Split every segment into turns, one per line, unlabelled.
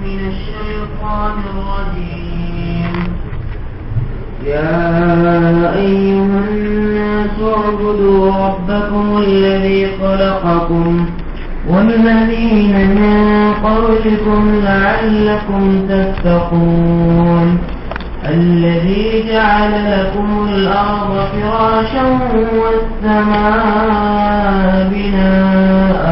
من الشيطان الرجيم. يا أيها الناس اعبدوا ربكم الذي خلقكم والذين من قبلكم لعلكم تتقون. الذي جعل لكم الأرض فراشا والسماء بناء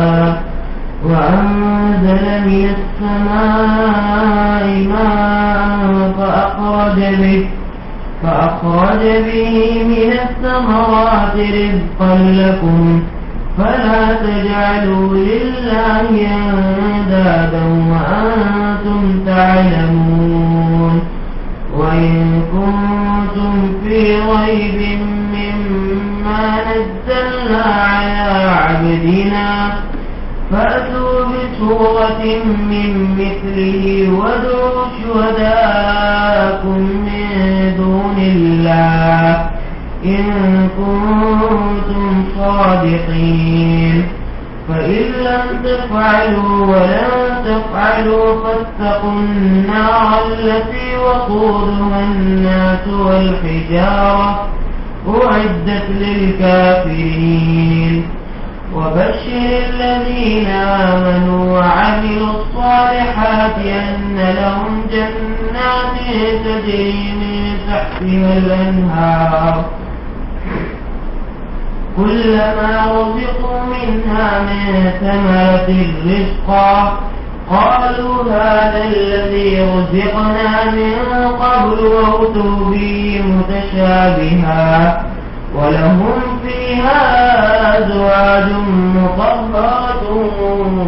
وأنزل من السماء ماء فأخرج به من الثمرات رزقا لكم فلا تجعلوا لله أندادا وأنتم تعلمون. وإن كنتم في ريب مما نزلنا على عبدنا فأتوا بسورة من مثله وادعوا شهداءكم من دون الله إن كنتم صادقين. فإن لم تفعلوا ولن تفعلوا فاتقوا النار التي وقودها الناس والحجارة أعدت للكافرين. وبشر الذين آمنوا وعملوا الصالحات أن لهم جنات تجري من تحتها الأنهار كلما رزقوا منها من ثمرة رزقا قالوا هذا الذي رزقنا من قبل وأتوا به متشابها ولهم فيها أزواج مطهرة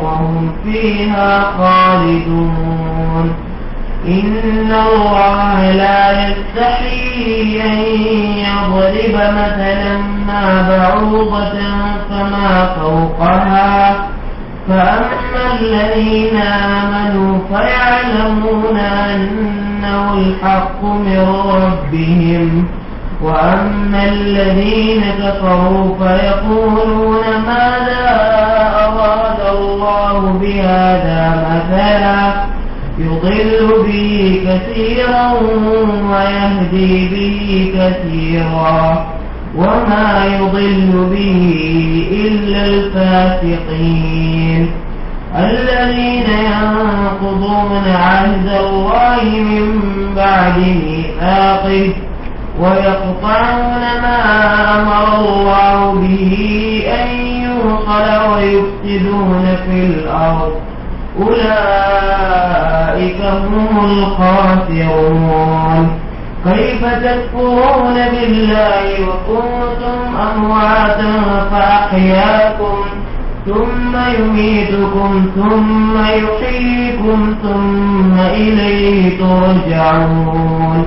وهم فيها خالدون. إن الله لا يستحيي أن يضرب مثلا ما بعوضة فما فوقها فأما الذين آمنوا فيعلمون أنه الحق من ربهم وأما الذين كفروا فيقولون ماذا أراد الله بهذا مثلا يضل به كثيرا ويهدي به كثيرا وما يضل به إلا الفاسقين. الذين ينقضون عهد الله من بعد ميثاقه ويقطعون ما أمر الله به أن يوصل ويفسدون في الأرض أولئك هم الخاسرون. كيف تكفرون بالله وكنتم أمواتا فأحياكم ثم يميتكم ثم يحييكم ثم إليه ترجعون.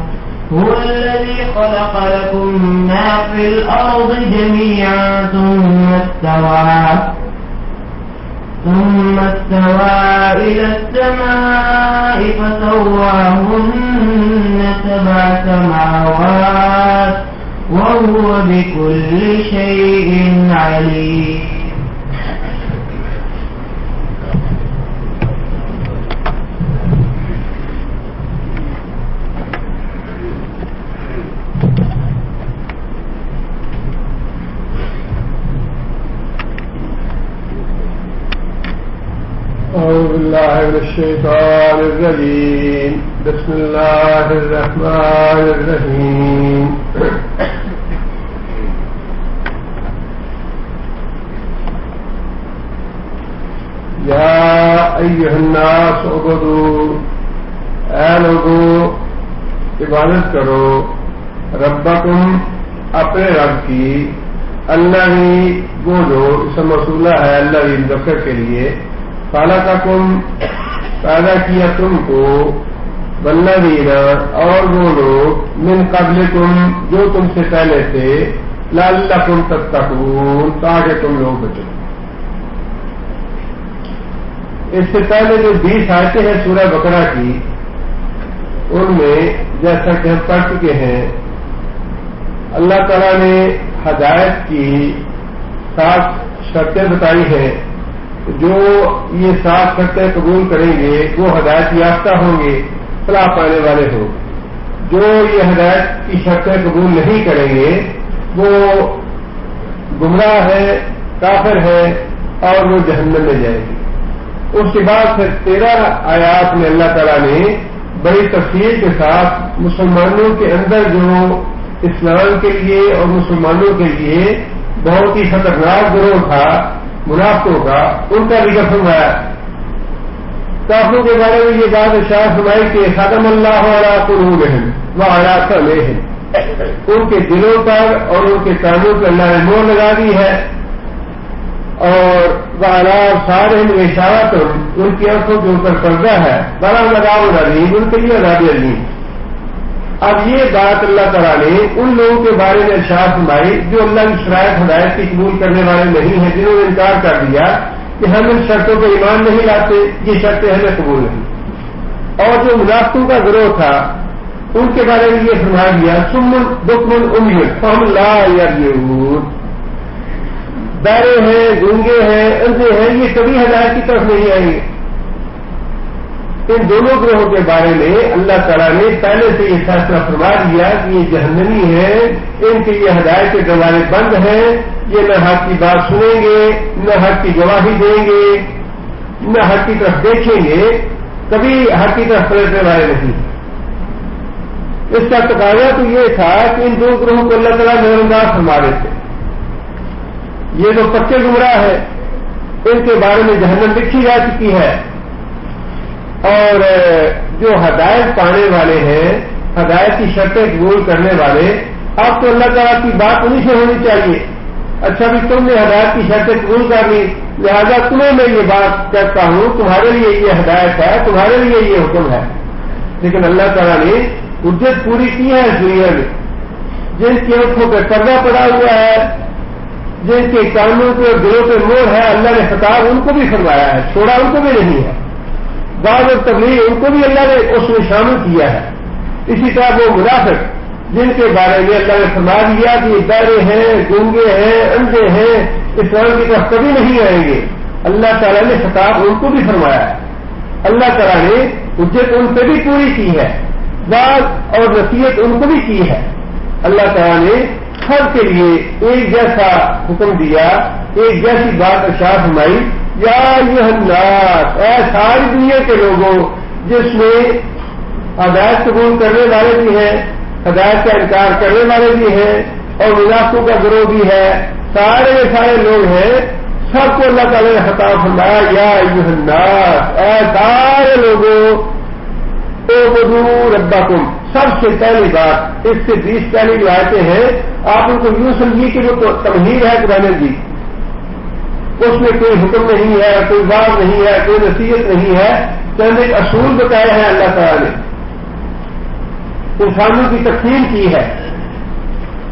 هو الذي خلق لكم ما في الأرض جميعا ثم استوى إلى السماء فسواهن 7 سماوات وهو بكل شيء عليم.
أعوذ بالله من الشيطان الرجيم. بسم الله الرحمن الرحيم. يا أيها الناس اعبدوا اے لوگو عبادت کرو ربکم اپنے رب کی الذی وہ جو اسم موصولہ ہے الذی مذکر کے لیے خلقکم پیدا کیا تم کو والذین اور وہ لوگ من قبلکم جو تم سے پہلے تھے لعلکم تتقون تاکہ تم لوگ بچو. اس سے پہلے جو 20 آیتیں ہیں سورہ بقرہ کی ان میں جیسا کہ ہم پڑھ چکے ہیں اللہ تعالیٰ نے ہدایت کی 7 شرطیں بتائی ہیں جو یہ 7 شرطیں قبول کریں گے وہ ہدایت یافتہ ہوں گے، فلاح پانے والے ہوں گے۔ جو یہ ہدایت کی شرطیں قبول نہیں کریں گے وہ گمراہ ہے، کافر ہے اور وہ جہنم میں جائے گی۔ اس کے بعد پھر 13 آیات میں اللہ تعالیٰ نے بڑی تفصیل کے ساتھ مسلمانوں کے اندر جو اسلام کے لیے اور مسلمانوں کے لیے بہت ہی خطرناک گروہ تھا منافقوں کا، ان کا ذکر فرمایا۔ کافروں کے بارے میں یہ بات ارشاد فرمائی کہ ختم اللہ علی قلوبہم وعلی سمعہم، ان کے دلوں پر اور ان کے کانوں پر اللہ نے مہر لگا دی ہے، اور وعلی ابصارہم غشاوۃ، ان کی آنکھوں کے اوپر پردہ ہے، ولہم عذاب علیم، ان کے لیے عذاب علیم۔ اب یہ بات اللہ تعالیٰ نے ان لوگوں کے بارے میں ارشاد فرمائی جو اللہ کی شرائط ہدایت کی قبول کرنے والے نہیں ہیں، جنہوں نے انکار کر دیا کہ ہم ان شرطوں پہ ایمان نہیں لاتے، یہ شرطیں ہمیں قبول نہیں۔ اور جو منافقوں کا گروہ تھا ان کے بارے میں یہ فرما دیا صم بکم عمی فہم لا یرجعون، بہرے ہیں، گونگے ہیں، اندھے ہیں، یہ کبھی ہدایت کی طرف نہیں آئیں گے۔ ان دونوں گروہوں کے بارے میں اللہ تعالیٰ نے پہلے سے یہ فیصلہ فرما دیا کہ یہ جہنمی ہیں، ان کے یہ ہدایت کے دروازے بند ہیں، یہ نہ حق کی بات سنیں گے، نہ حق کی گواہی دیں گے، نہ حق کی طرف دیکھیں گے، کبھی حق کی طرف پلٹنے والے نہیں۔ اس کا تقاضا تو یہ تھا کہ ان دو گروہوں کو اللہ تعالیٰ نظر انداز فرما دیتے۔ یہ جو پکے گمراہ ہیں ان کے بارے میں جہنم لکھی جا چکی ہے، اور جو ہدایت پانے والے ہیں، ہدایت کی شرطیں قبول کرنے والے، اب تو اللہ تعالیٰ کی بات انہیں سے ہونی چاہیے۔ اچھا بھی تم نے ہدایت کی شرطیں قبول کر لی، لہذا تمہیں میں یہ بات کہتا ہوں، تمہارے لیے یہ ہدایت ہے، تمہارے لیے یہ حکم ہے۔ لیکن اللہ تعالیٰ نے حجت پوری کی ہے اس دنیا میں۔ جن کی آنکھوں پہ پردہ پڑا ہوا ہے، جن کے کانوں پہ اور دلوں پہ مہر ہے، اللہ نے خطاب ان کو بھی فرمایا ہے، چھوڑا ان کو بھی نہیں ہے۔ بعض اور تبلیغ ان کو بھی اللہ نے اس میں شامل کیا ہے۔ اسی طرح وہ منافق جن کے بارے میں اللہ نے فرما دیا کہ یہ بہرے ہیں، گونگے ہیں، اندھے ہیں، اسلام کی طرف کبھی نہیں آئیں گے، اللہ تعالیٰ نے خطاب ان کو بھی فرمایا ہے۔ اللہ تعالیٰ نے حجت ان پہ بھی پوری کی ہے، بات اور نصیحت ان کو بھی کی ہے۔ اللہ تعالیٰ نے سب کے لیے ایک جیسا حکم دیا، ایک جیسی بات ارشاد فرمائی، یا ایھا الناس، اے ساری دنیا کے لوگوں، جس میں ہدایت قبول کرنے والے بھی ہیں، ہدایت کا انکار کرنے والے بھی ہیں، اور منافقوں کا گروہ بھی ہے، سارے لوگ ہیں، سب کو اللہ تعالیٰ نے خطاب فرمایا، یا ایھا الناس، اے سارے لوگوں، اعبدوا ربکم۔ سب سے پہلی بات، اس سے 20 پہلی جو آیتیں ہیں، آپ ان کو یوں سمجھیے کہ وہ تو تمہید ہے قرآن کی، اس میں کوئی حکم نہیں ہے، کوئی بات نہیں ہے، کوئی نصیحت نہیں ہے، چند ایک اصول بتائے ہیں اللہ تعالیٰ نے۔ انسانوں کی تقسیم کی ہے،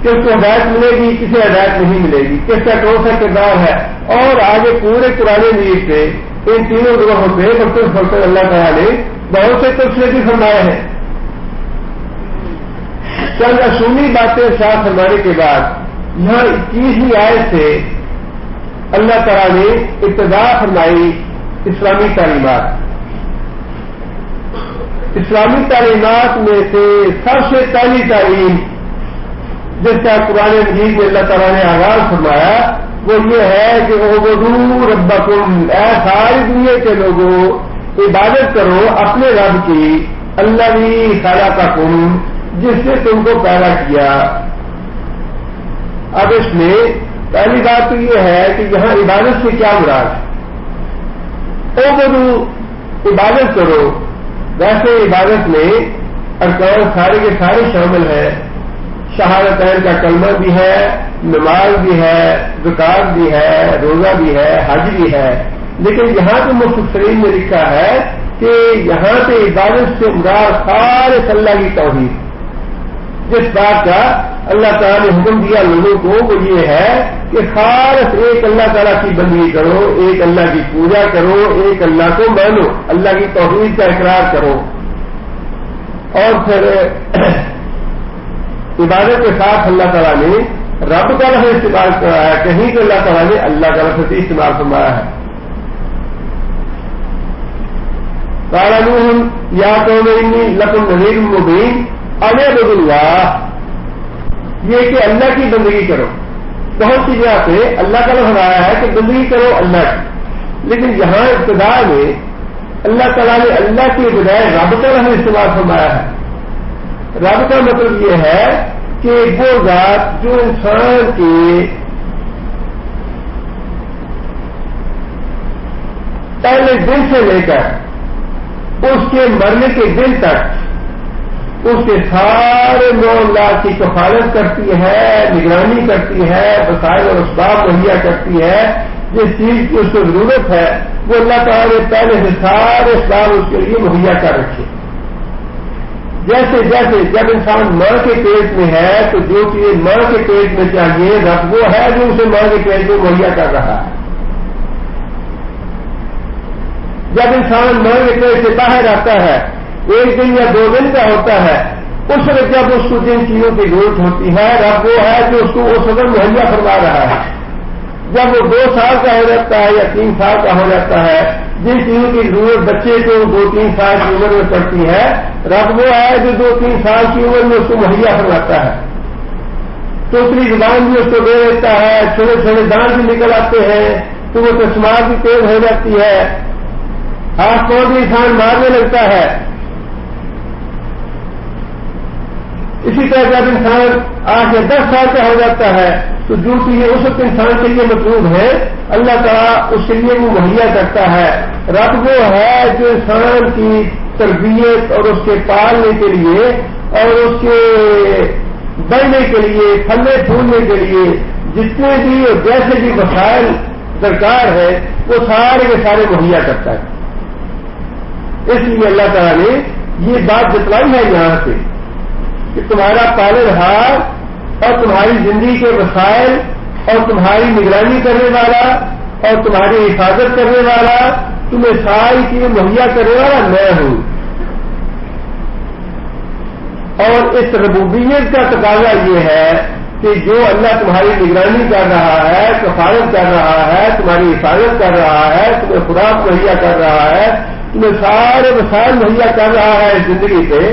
کس کو ہدایت ملے گی، کسے ہدایت نہیں ملے گی، کس کا کون سا کردار ہے، اور آگے پورے قرآن مجید پہ ان تینوں گروہوں پہ برتن اللہ تعالیٰ نے بہت سے تبصرے بھی فرمائے ہیں۔ چند اصولی باتیں ارشاد فرمانے کے بعد یہاں 21ویں آیت سے اللہ تعالیٰ نے ابتدا فرمائی اسلامی تعلیمات۔ اسلامی تعلیمات میں سے سب سے پہلی تعلیم جس کا قرآن مجید میں اللہ تعالیٰ نے آغاز فرمایا وہ یہ ہے کہ اعبدوا ربکم، اے ساری دنیا کے لوگوں، عبادت کرو اپنے رب کی، الذی خلقکم، جس نے تم کو پیدا کیا۔ اب اس میں پہلی بات تو یہ ہے کہ یہاں عبادت سے کیا مراد ہے؟ اعبدوا، عبادت کرو۔ ویسے عبادت میں ارکان سارے کے سارے شامل ہیں، شہادتین کا کلمہ بھی ہے، نماز بھی ہے، زکات بھی ہے، روزہ بھی ہے، حج بھی ہے، لیکن یہاں تو مفسرین نے لکھا ہے کہ یہاں سے عبادت سے مراد خالص اللہ کی توحید، جس بات کا اللہ تعالیٰ نے حکم دیا لوگوں کو وہ یہ ہے کہ خالص ایک اللہ تعالیٰ کی بندگی کرو، ایک اللہ کی پوجا کرو، ایک اللہ کو مانو، اللہ کی توحید کا اقرار کرو، اور پھر عبادت کے ساتھ اللہ تعالیٰ نے رب کا لفظ استعمال کرایا، کہیں کہ اللہ تعالیٰ نے اللہ کا لفظ استعمال فرمایا ہے۔ قال نوح یا قوم انی لکم نذیر مبین ان اعبدوا اللہ، یہ کہ اللہ کی بندگی کرو. بہت سی جگہ پہ اللہ کا لفظ آیا ہے کہ بندگی کرو اللہ کی، لیکن یہاں ابتدا میں اللہ تعالیٰ نے اللہ کے بجائے رب کا لفظ استعمال فرمایا ہے. رب کا مطلب یہ ہے کہ وہ ذات جو انسان کے پہلے دن سے لے کر اس کے مرنے کے دن تک اس کے سارے معاملات کی کفالت کرتی ہے، نگرانی کرتی ہے، وسائل اور اسباب مہیا کرتی ہے. جس چیز کی اس کو ضرورت ہے وہ اللہ تعالیٰ نے پہلے سے سارے اسباب اس کے لیے مہیا کر رکھے. جیسے جیسے جب انسان ماں کے پیٹ میں ہے تو جو چیزیں ماں کے پیٹ میں چاہیے رب وہ ہے جو اسے ماں کے پیٹ میں مہیا کر رہا ہے. جب انسان ماں کے پیٹ سے باہر آتا ہے، 1 دن یا 2 دن کا ہوتا ہے، اس وقت جب اس کو جن چیزوں کی ضرورت ہوتی ہے رب وہ ہے جو اس کو اس وقت مہیا کروا رہا ہے. جب وہ 2 سال کا ہو جاتا ہے یا 3 سال کا ہو جاتا ہے، جن چیزوں کی ضرورت بچے کو 2-3 سال کی عمر میں پڑتی ہے رب وہ ہے جو 2-3 سال کی عمر میں اس کو مہیا کرواتا ہے. دوسری زبان بھی اس کو دے دیتا ہے، چھوٹے چھوٹے دانت بھی نکل آتے ہیں تو وہ تسمار بھی تیز ہو جاتی ہے، ہاتھ پاؤں بھی انسان مارنے لگتا ہے. اسی طرح جب انسان 8 یا 10 سال کا ہو جاتا ہے تو جو چیزیں اس وقت انسان کے لیے مطلوب ہے اللہ تعالیٰ اس کے لیے وہ مہیا کرتا ہے. رب وہ ہے جو انسان کی تربیت اور اس کے پالنے کے لیے اور اس کے بڑھنے کے لیے، پھلنے پھولنے کے لیے جتنے بھی اور جیسے بھی وسائل درکار ہے وہ سارے کے سارے مہیا کرتا ہے. اس لیے اللہ تعالیٰ نے یہ بات بتلائی ہے یہاں سے کہ تمہارا پالنہار اور تمہاری زندگی کے وسائل اور تمہاری نگرانی کرنے والا اور تمہاری حفاظت کرنے والا، تمہیں ساری چیزیں مہیا کرنے والا میں ہوں. اور اس ربوبیت کا تقاضا یہ ہے کہ جو اللہ تمہاری نگرانی کر رہا ہے، کفالت کر رہا ہے، تمہاری حفاظت کر رہا ہے، تمہیں خوراک مہیا کر رہا ہے، تمہیں سارے وسائل مہیا کر رہا ہے زندگی پہ،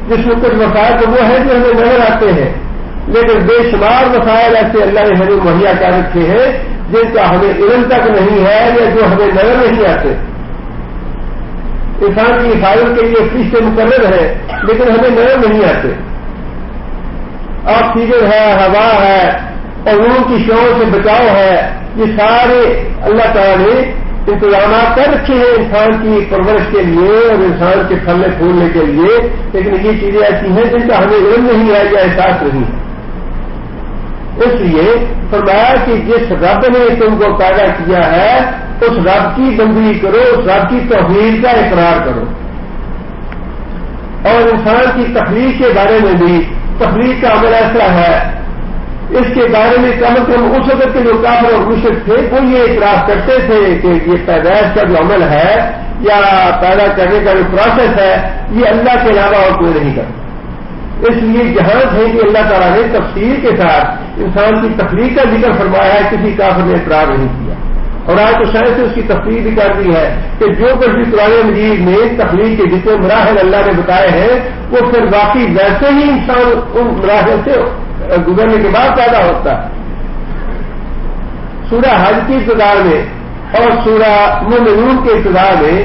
جس میں کچھ وسائل تو وہ ہیں جو ہمیں نظر آتے ہیں لیکن بے شمار وسائل ایسے اللہ نے ہمیں مہیا کر رکھے ہیں جن کا ہمیں علم تک نہیں ہے یا جو ہمیں نظر نہیں آتے. انسان کی حفاظت کے لیے فرشتے مقرر ہیں لیکن ہمیں نظر نہیں آتے. آکسیجن ہے، ہوا ہے اور ان کی شور سے بچاؤ ہے، یہ سارے اللہ تعالیٰ نے انتظامات کر رکھے ہیں انسان کی پرورش کے لیے اور انسان کے پھلنے پھولنے کے لیے، لیکن یہ چیزیں ایسی ہیں جن کا ہمیں علم نہیں ہے یا احساس نہیں ہے. اس لیے فرمایا کہ جس رب نے تم کو پیدا کیا ہے اس رب کی بندگی کرو، اس رب کی توحید کا اقرار کرو. اور انسان کی تخلیق کے بارے میں بھی تخلیق کا عمل ایسا ہے، اس کے بارے میں کم از کم اس وقت کے جو کافر اور مشرک تھے وہ یہ اعتراف کرتے تھے کہ یہ پیدائش کا جو عمل ہے یا پیدا کرنے کا جو پروسیس ہے یہ اللہ کے علاوہ اور کوئی نہیں کرتا. اس لیے جہاں ہے کہ اللہ تعالیٰ نے تفصیل کے ساتھ انسان کی تخلیق کا ذکر فرمایا ہے، کسی کافر نے اعتراض نہیں کیا. اور آج تو شاید سے اس کی تفصیل بھی کر دی ہے کہ جو کچھ بھی قرآن مجید میں تخلیق کے جتنے مراحل اللہ نے بتائے ہیں وہ پھر باقی ویسے ہی انسان ان مراحل سے گزرنے کے بعد پیدا ہوتا ہے. سورہ حج کی ابتدا میں اور سورہ مومنون کے ابتدا میں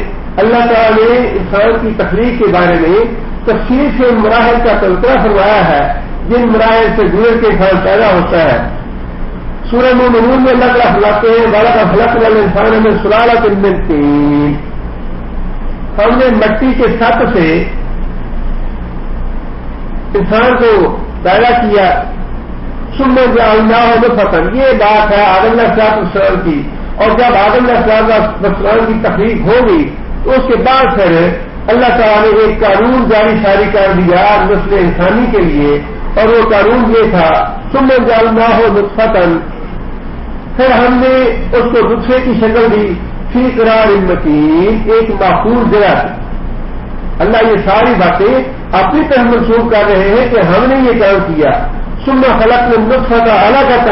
اللہ تعالیٰ نے انسان کی تخلیق کے بارے میں تفصیل سے ان مراحل کا تذکرہ فرمایا ہے جن مراحل سے گزر کے انسان پیدا ہوتا ہے. سورہ مومنون میں اللہ تعالیٰ فرماتے ہیں وَلَقَدْ خَلَقْنَا الْإِنسَانَ مِنْ سُلَالَةٍ مِّن طِينٍ، ہم نے مٹی کے سط سے انسان کو پیدا کیا. ثُمَّ جَعَلْنَاهُ نُطْفَةً، یہ بات ہے آدم علیہ السلام کی. اور جب آدم علیہ السلام کی تخلیق ہوگی تو اس کے بعد پھر اللہ تعالیٰ نے ایک قانون جاری کر دیا نسل انسانی کے لیے، اور وہ قانون یہ تھا ثُمَّ جَعَلْنَاهُ نُطْفَةً، پھر ہم نے اس کو نطفے کی شکل دی فی قرار مکین، ایک محفوظ جگہ سے. اللہ یہ ساری باتیں اپنی طرف منسوخ کر رہے ہیں کہ ہم نے یہ کام کیا. ثم خلقنا النطفة علقة،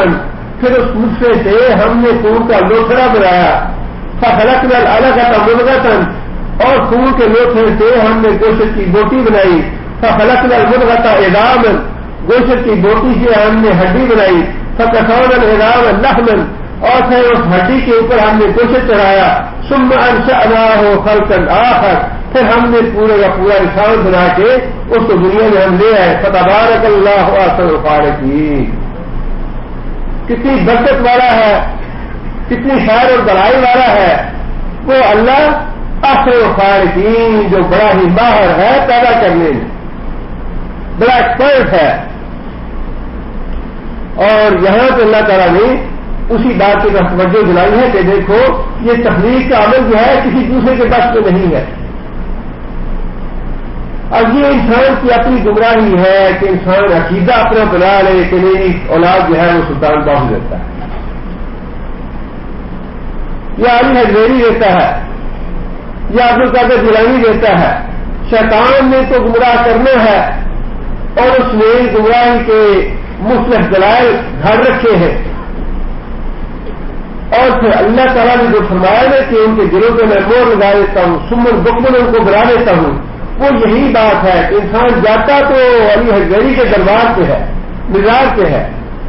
پھر اس نطفے سے ہم نے خون کا لوتھڑا بنایا. فخلقنا العلقة مضغة، اور خون کے لوٹھے سے ہم نے گوشت کی بوٹی بنائی، فخلقنا المضغة عظاما، گوشت کی بوٹی سے ہم نے ہڈی بنائی، فکسونا العظام لحما، اور پھر اس ہڈی کے اوپر ہم نے گوشت چڑھایا، ثم انشأناه خلقا آخر، پھر ہم نے پورے کا پورا انسان بنا کے اس کو دنیا میں ہم لے آئے، فتبارک اللہ احسن الخالقین۔ کتنی برکت والا ہے، کتنی خیر اور بڑائی والا ہے وہ اللہ احسن الخالقین، جو بڑا ہی ماہر ہے پیدا کرنے میں، بڑا ایکسپرٹ ہے۔ اور یہاں پہ اللہ تعالیٰ نے اسی بات کی طرف توجہ دلائی ہے کہ دیکھو یہ تخلیق کا عمل جو ہے کسی دوسرے کے بس میں نہیں ہے۔ اب یہ انسان کی اپنی گمراہی ہے کہ انسان عقیدہ اپنا بنا لے کہ میری اولاد جو ہے وہ سلطان باہو دیتا ہے یا علی حجویری دیتا ہے یا عبد القادر جیلانی دیتا ہے۔ شیطان نے تو گمراہ کرنا ہے اور اس نے گمراہی کے مختلف دلائل گھڑ رکھے ہیں، اور پھر اللہ تعالیٰ نے جو فرمایا ہے کہ ان کے دلوں پہ میں مور لگا دیتا ہوں، سمن بکمن ان کو بنا دیتا ہوں، وہ یہی بات ہے کہ انسان جاتا تو علی حجویری کے دربار پہ ہے، مزار پہ ہے،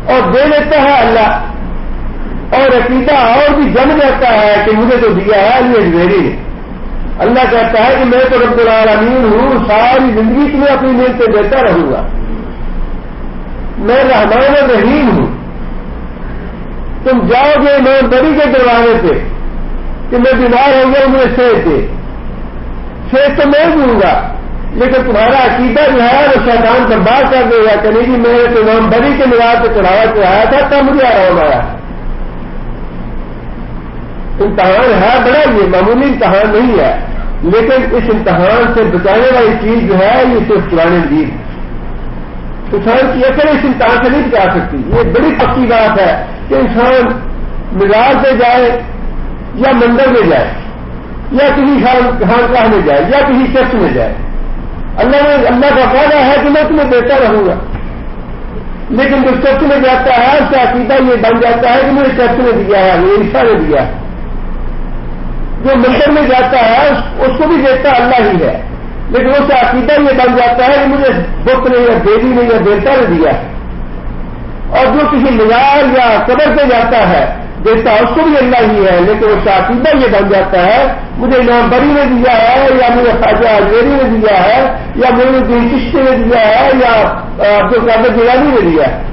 اور دے لیتا ہے اللہ، اور عقیدہ اور بھی جم جاتا ہے کہ مجھے تو دیا ہے علی حجویری نے۔ اللہ کہتا ہے کہ میں تو رب العالمین ہوں، ساری زندگی تمہیں اپنی محنتیں دیتا رہوں گا، میں رحمان الرحیم ہوں۔ تم جاؤ گے امام بری کے دروازے پہ کہ میں بیمار ہو گیا، مجھے صحت دے، صحت تو میں دوں گا، لیکن تمہارا عقیدہ جو ہے وہ شیطان برباد کر دے گا کہ نہیں جی میں تو امام بری کے مزار پہ چڑھاوا چڑھایا تھا تب مجھے آرام آیا۔ امتحان ہے بڑا، یہ معمولی امتحان نہیں ہے، لیکن اس امتحان سے بچانے والی چیز جو ہے یہ صرف قرآن مجید ہے۔ انسان کی عقل اس امتحان سے نہیں بچا سکتی۔ یہ بڑی پکی بات ہے کہ انسان مزار پہ جائے یا مندر میں جائے یا کسی خانقاہ میں جائے یا کسی چرچ میں جائے، اللہ کا وعدہ ہے کہ میں تمہیں دیتا رہوں گا، لیکن جو چرچ میں جاتا ہے اس کا عقیدہ یہ بن جاتا ہے کہ مجھے چرچ نے دیا ہے، مجھے عیسیٰ نے دیا ہے۔ جو مندر میں جاتا ہے اس کو بھی دیتا اللہ ہی ہے، لیکن اس کا عقیدہ یہ بن جاتا ہے کہ مجھے بت نے یا دیوی نے یا دیوتا نے دیا ہے۔ اور جو کسی مزار یا قبر پہ جاتا ہے دیتا اس کو بھی اللہ ہی ہے، لیکن اس کا عقیدہ یہ بن جاتا ہے مجھے امام بری نے دیا ہے یا مجھے خواجہ حجویری نے دیا ہے یا مجھے الدین چشتی نے دیا ہے یا عبد القادر جیلانی نے دیا ہے۔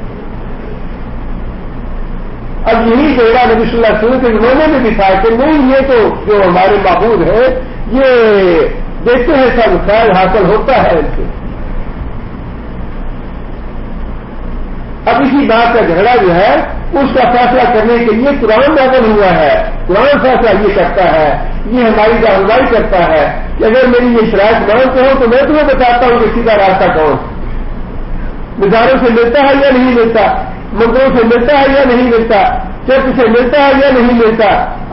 اب یہی جوڑا نبی صلی اللہ علیہ وسلم کے انہوں نے بھی دکھایا کہ نہیں یہ تو جو ہمارے معبود ہے یہ دیکھتے ہیں سب خیر حاصل ہوتا ہے ان سے۔ اب اسی بات کا جھگڑا جو ہے اس کا فیصلہ کرنے کے لیے قرآن نازل ہوا ہے، قرآن فیصلہ یہ کرتا ہے، یہ ہماری رہنمائی کرتا ہے کہ اگر میری یہ شرائط مانتے ہو تو میں تمہیں بتاتا ہوں کہ سیدھا راستہ کون، مزاروں سے ملتا ہے یا نہیں ملتا، مندروں سے ملتا ہے یا نہیں ملتا، چرچ سے ملتا ہے یا نہیں ملتا،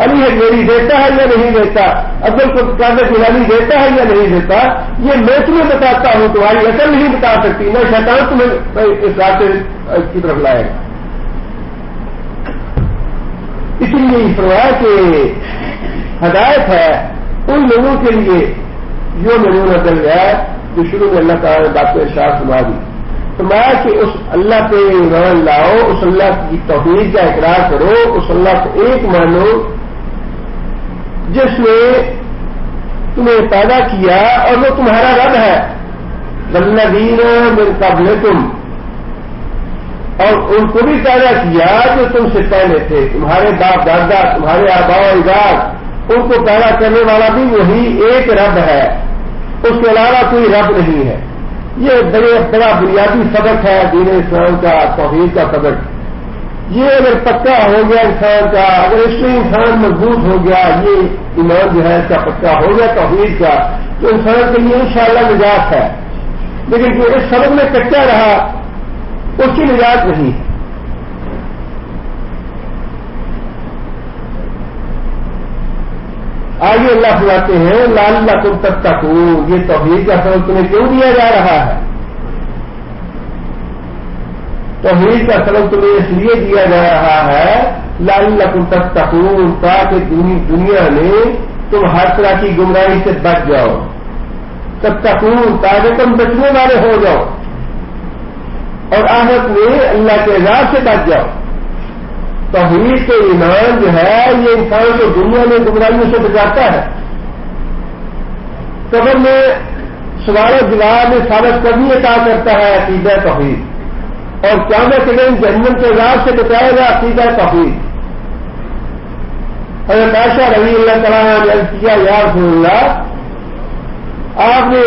علی حجویری دیتا ہے یا نہیں دیتا، عبد القادر جیلانی دیتا ہے یا نہیں دیتا، یہ میں تمہیں بتاتا ہوں، تمہاری عقل نہیں بتا سکتی، نہ شیطان تمہیں اس راستے کی طرف لائے گا۔ اس لیے یہ فرمایا کہ ہدایت ہے ان لوگوں کے لیے جو میرے نظر ہے جو شروع میں اللہ تعالیٰ نے بات کو ارشاد فرما دی، فرمایا کہ اس اللہ پہ ایمان لاؤ، اس اللہ کی توحید کا اقرار کرو، اس اللہ کو ایک مانو جس نے تمہیں پیدا کیا اور وہ تمہارا رب ہے، والذین من قبلکم، اور ان کو بھی پیدا کیا جو تم سے پہلے تھے، تمہارے باپ دادا، تمہارے آباء و اجداد، ان کو پیدا کرنے والا بھی وہی ایک رب ہے، اس کے علاوہ کوئی رب نہیں ہے۔ یہ بڑا بنیادی سبق ہے دین اسلام کا، توحید کا سبق۔ یہ اگر پکا ہو گیا انسان کا، اگر اس میں انسان مضبوط ہو گیا، یہ ایمان جو ہے اس کا پکا ہو گیا توحید کا، تو انسان کے لیے انشاءاللہ نجات ہے۔ لیکن جو اس سبق میں کچا رہا اس کی نجات نہیں۔ آگے اللہ فرماتے ہیں لعلکم تتقون، یہ توحید کا سبق تمہیں کیوں دیا جا رہا ہے؟ توحید کا سبق تمہیں اس لیے دیا جا رہا ہے لعلکم تتقون، تاکہ دنیا میں تم ہر طرح کی گمراہی سے بچ جاؤ، تتقون تاکہ تم بچنے والے ہو جاؤ، اور آخرت میں اللہ کے عذاب سے بچ جاؤ۔ توحید کے ایمان جو ہے یہ انسان کو دنیا میں گمراہیوں سے بچاتا ہے، قبر میں سوال و جواب میں ثابت کرنی عطا کرتا ہے عقیدہ توحید، اور قیامت کے دن جہنم کے عذاب سے بچائے گا عقیدہ توحید۔ حضرت عائشہ رضی اللہ تعالیٰ نے عرض کیا یا رسول اللہ، آپ نے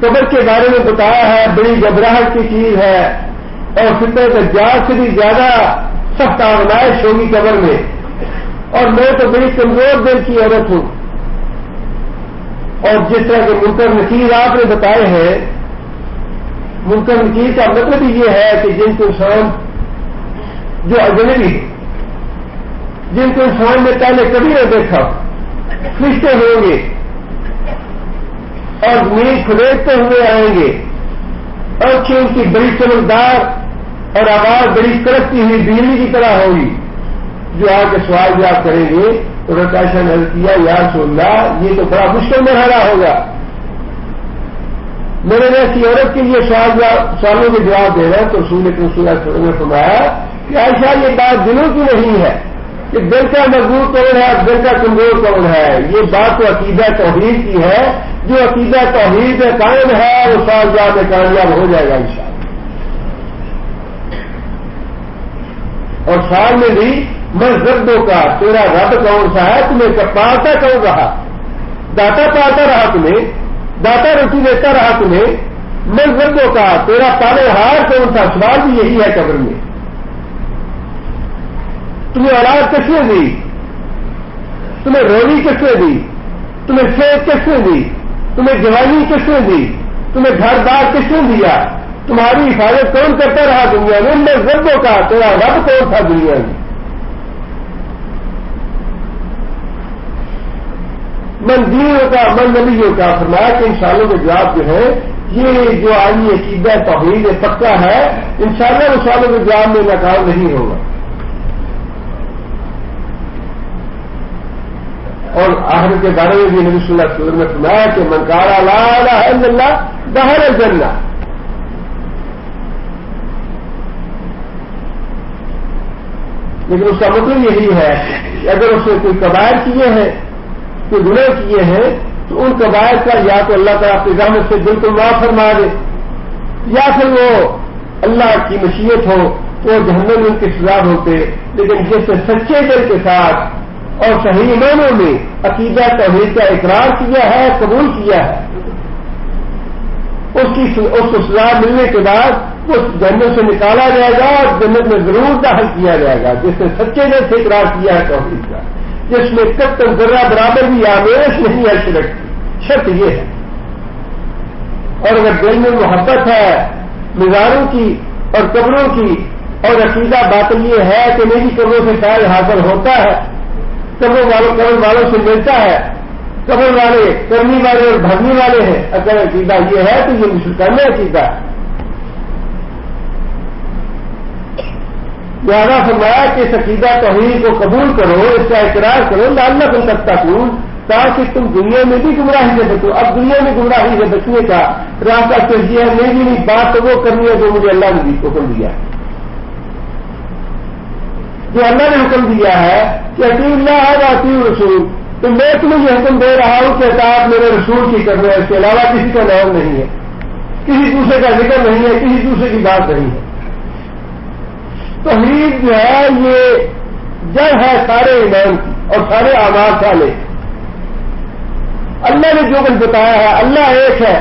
قبر کے بارے میں بتایا ہے بڑی گھبراہٹ کی چیز ہے، اور فتنہ دجال سے بھی زیادہ سخت آزمائش ہوگی قبر میں، اور میں تو بڑی کمزور دل کی عورت ہوں، اور جس طرح کے منکر نکیر آپ نے بتائے ہیں، منکر نکیر کا مطلب یہ ہے کہ جن کو انسان جو اجنبی ہے، جن کو انسان نے پہلے کبھی نہ دیکھا، فرشتے ہوں گے اور نیند کھلیٹتے ہوئے آئیں گے، آنکھیں ان کی بڑی چمکدار اور آواز بڑی کڑکتی ہوئی بجلی کی طرح ہوگی، جو آ کے سوال جواب کریں گے۔ تو عائشہ نے عرض کیا یا رسول اللہ، یہ تو بڑا مشکل مرحلہ ہوگا۔ میں نے ایسی عورت کے لیے سوالوں کے جواب دے رہا ہوں، تو رسول اکرم صلی اللہ علیہ وسلم نے فرمایا کہ عائشہ یہ بات دلوں کی نہیں ہے کہ دل کا مضبوط کون ہے اور دل کا کمزور کون ہے، یہ بات تو عقیدہ توحید کی ہے۔ جو عقیدہ توحید میں قائم ہے وہ سوال جواب میں کامیاب ہو جائے گا انشاءاللہ۔ اور سال میں بھی مذہبوں کا تیرا رب کون سا ہے، تمہیں پالتا کون رہا، داتا پالتا رہا تمہیں، داتا روٹی دیتا رہا تمہیں، مذہبوں کا تیرا پالے ہار کون سا، سوال بھی یہی ہے قبر میں۔ تمہیں اولاد کس نے دی، تمہیں روزی کس نے دی، تمہیں صحت کس نے دی، تمہیں جوانی کس نے دی، تمہیں گھر بار کس نے دیا، تمہاری حفاظت کون کرتا رہا دنیا میں، مذہبوں کا تیرا رب کون تھا دنیا میں۔ من دینوں کا من نبیوں کا، فرمایا کہ ان سالوں کے جواب جو ہے یہ جو آئی عقیدہ توحید پکا ہے، انشاءاللہ ان سالوں کے جواب میں ناکام نہیں ہوگا۔ اور آخر کے بارے میں بھی نبی صلی اللہ علیہ وسلم نے فرمایا کہ من قال لا الہ الا اللہ دخل الجنہ، لیکن اس کا مطلب یہی ہے کہ اگر اس نے کوئی کبائر کیے ہیں، کوئی گناہ کیے ہیں، تو ان کبائر کا یا تو اللہ تعالیٰ اپنی رحمت سے بالکل معاف فرما دے، یا پھر وہ اللہ کی مشیت ہو تو جہنم میں ان کی سزا ہوتے۔ لیکن جس نے سچے دل کے ساتھ اور صحیح معنوں میں عقیدہ توحید کا اقرار کیا ہے، قبول کیا ہے، اس کو سزا ملنے کے بعد اس جنت سے نکالا جائے گا اور جنت میں ضرور داخل کیا جائے گا، جس نے سچے دل سے اقرار کیا ہے توحید کا، جس میں قطعاً ذرہ برابر بھی آمیش نہیں ہے شرک کی، شرط یہ ہے۔ اور اگر دل میں محبت ہے مزاروں کی اور قبروں کی، اور عقیدہ باطل یہ ہے کہ میری قبروں سے فائد حاصل ہوتا ہے، قبر والوں سے ملتا ہے، قبر والے کرنے والے اور بھرنے والے ہیں، اگر عقیدہ یہ ہے تو یہ مشرکانہ عقیدہ ہے۔ لہذا فرمایا کہ اس عقیدہ توحید کو قبول کرو، اس کا اقرار کرو، لعلکم تتقون، تاکہ تم دنیا میں بھی گمراہی سے بچو۔ اب دنیا میں گمراہی سے بچنے کا راستہ چاہیے نہیں بات تو وہ کرنی ہے جو مجھے اللہ نے حکم دیا ہے، جو اللہ نے حکم دیا ہے کہ اطیعوا اللہ و اطیعوا الرسول، تو میں تمہیں یہ حکم دے رہا ہوں کہ اطاعت میرے رسول کی کرنا ہے، اس کے علاوہ کسی کا نام نہیں ہے، کسی دوسرے کا ذکر نہیں ہے، کسی دوسرے کی بات نہیں ہے۔ توحید جو ہے یہ جڑ ہے سارے ایمان کی اور سارے اعمال والے۔ اللہ نے جو کچھ بتایا ہے، اللہ ایک ہے،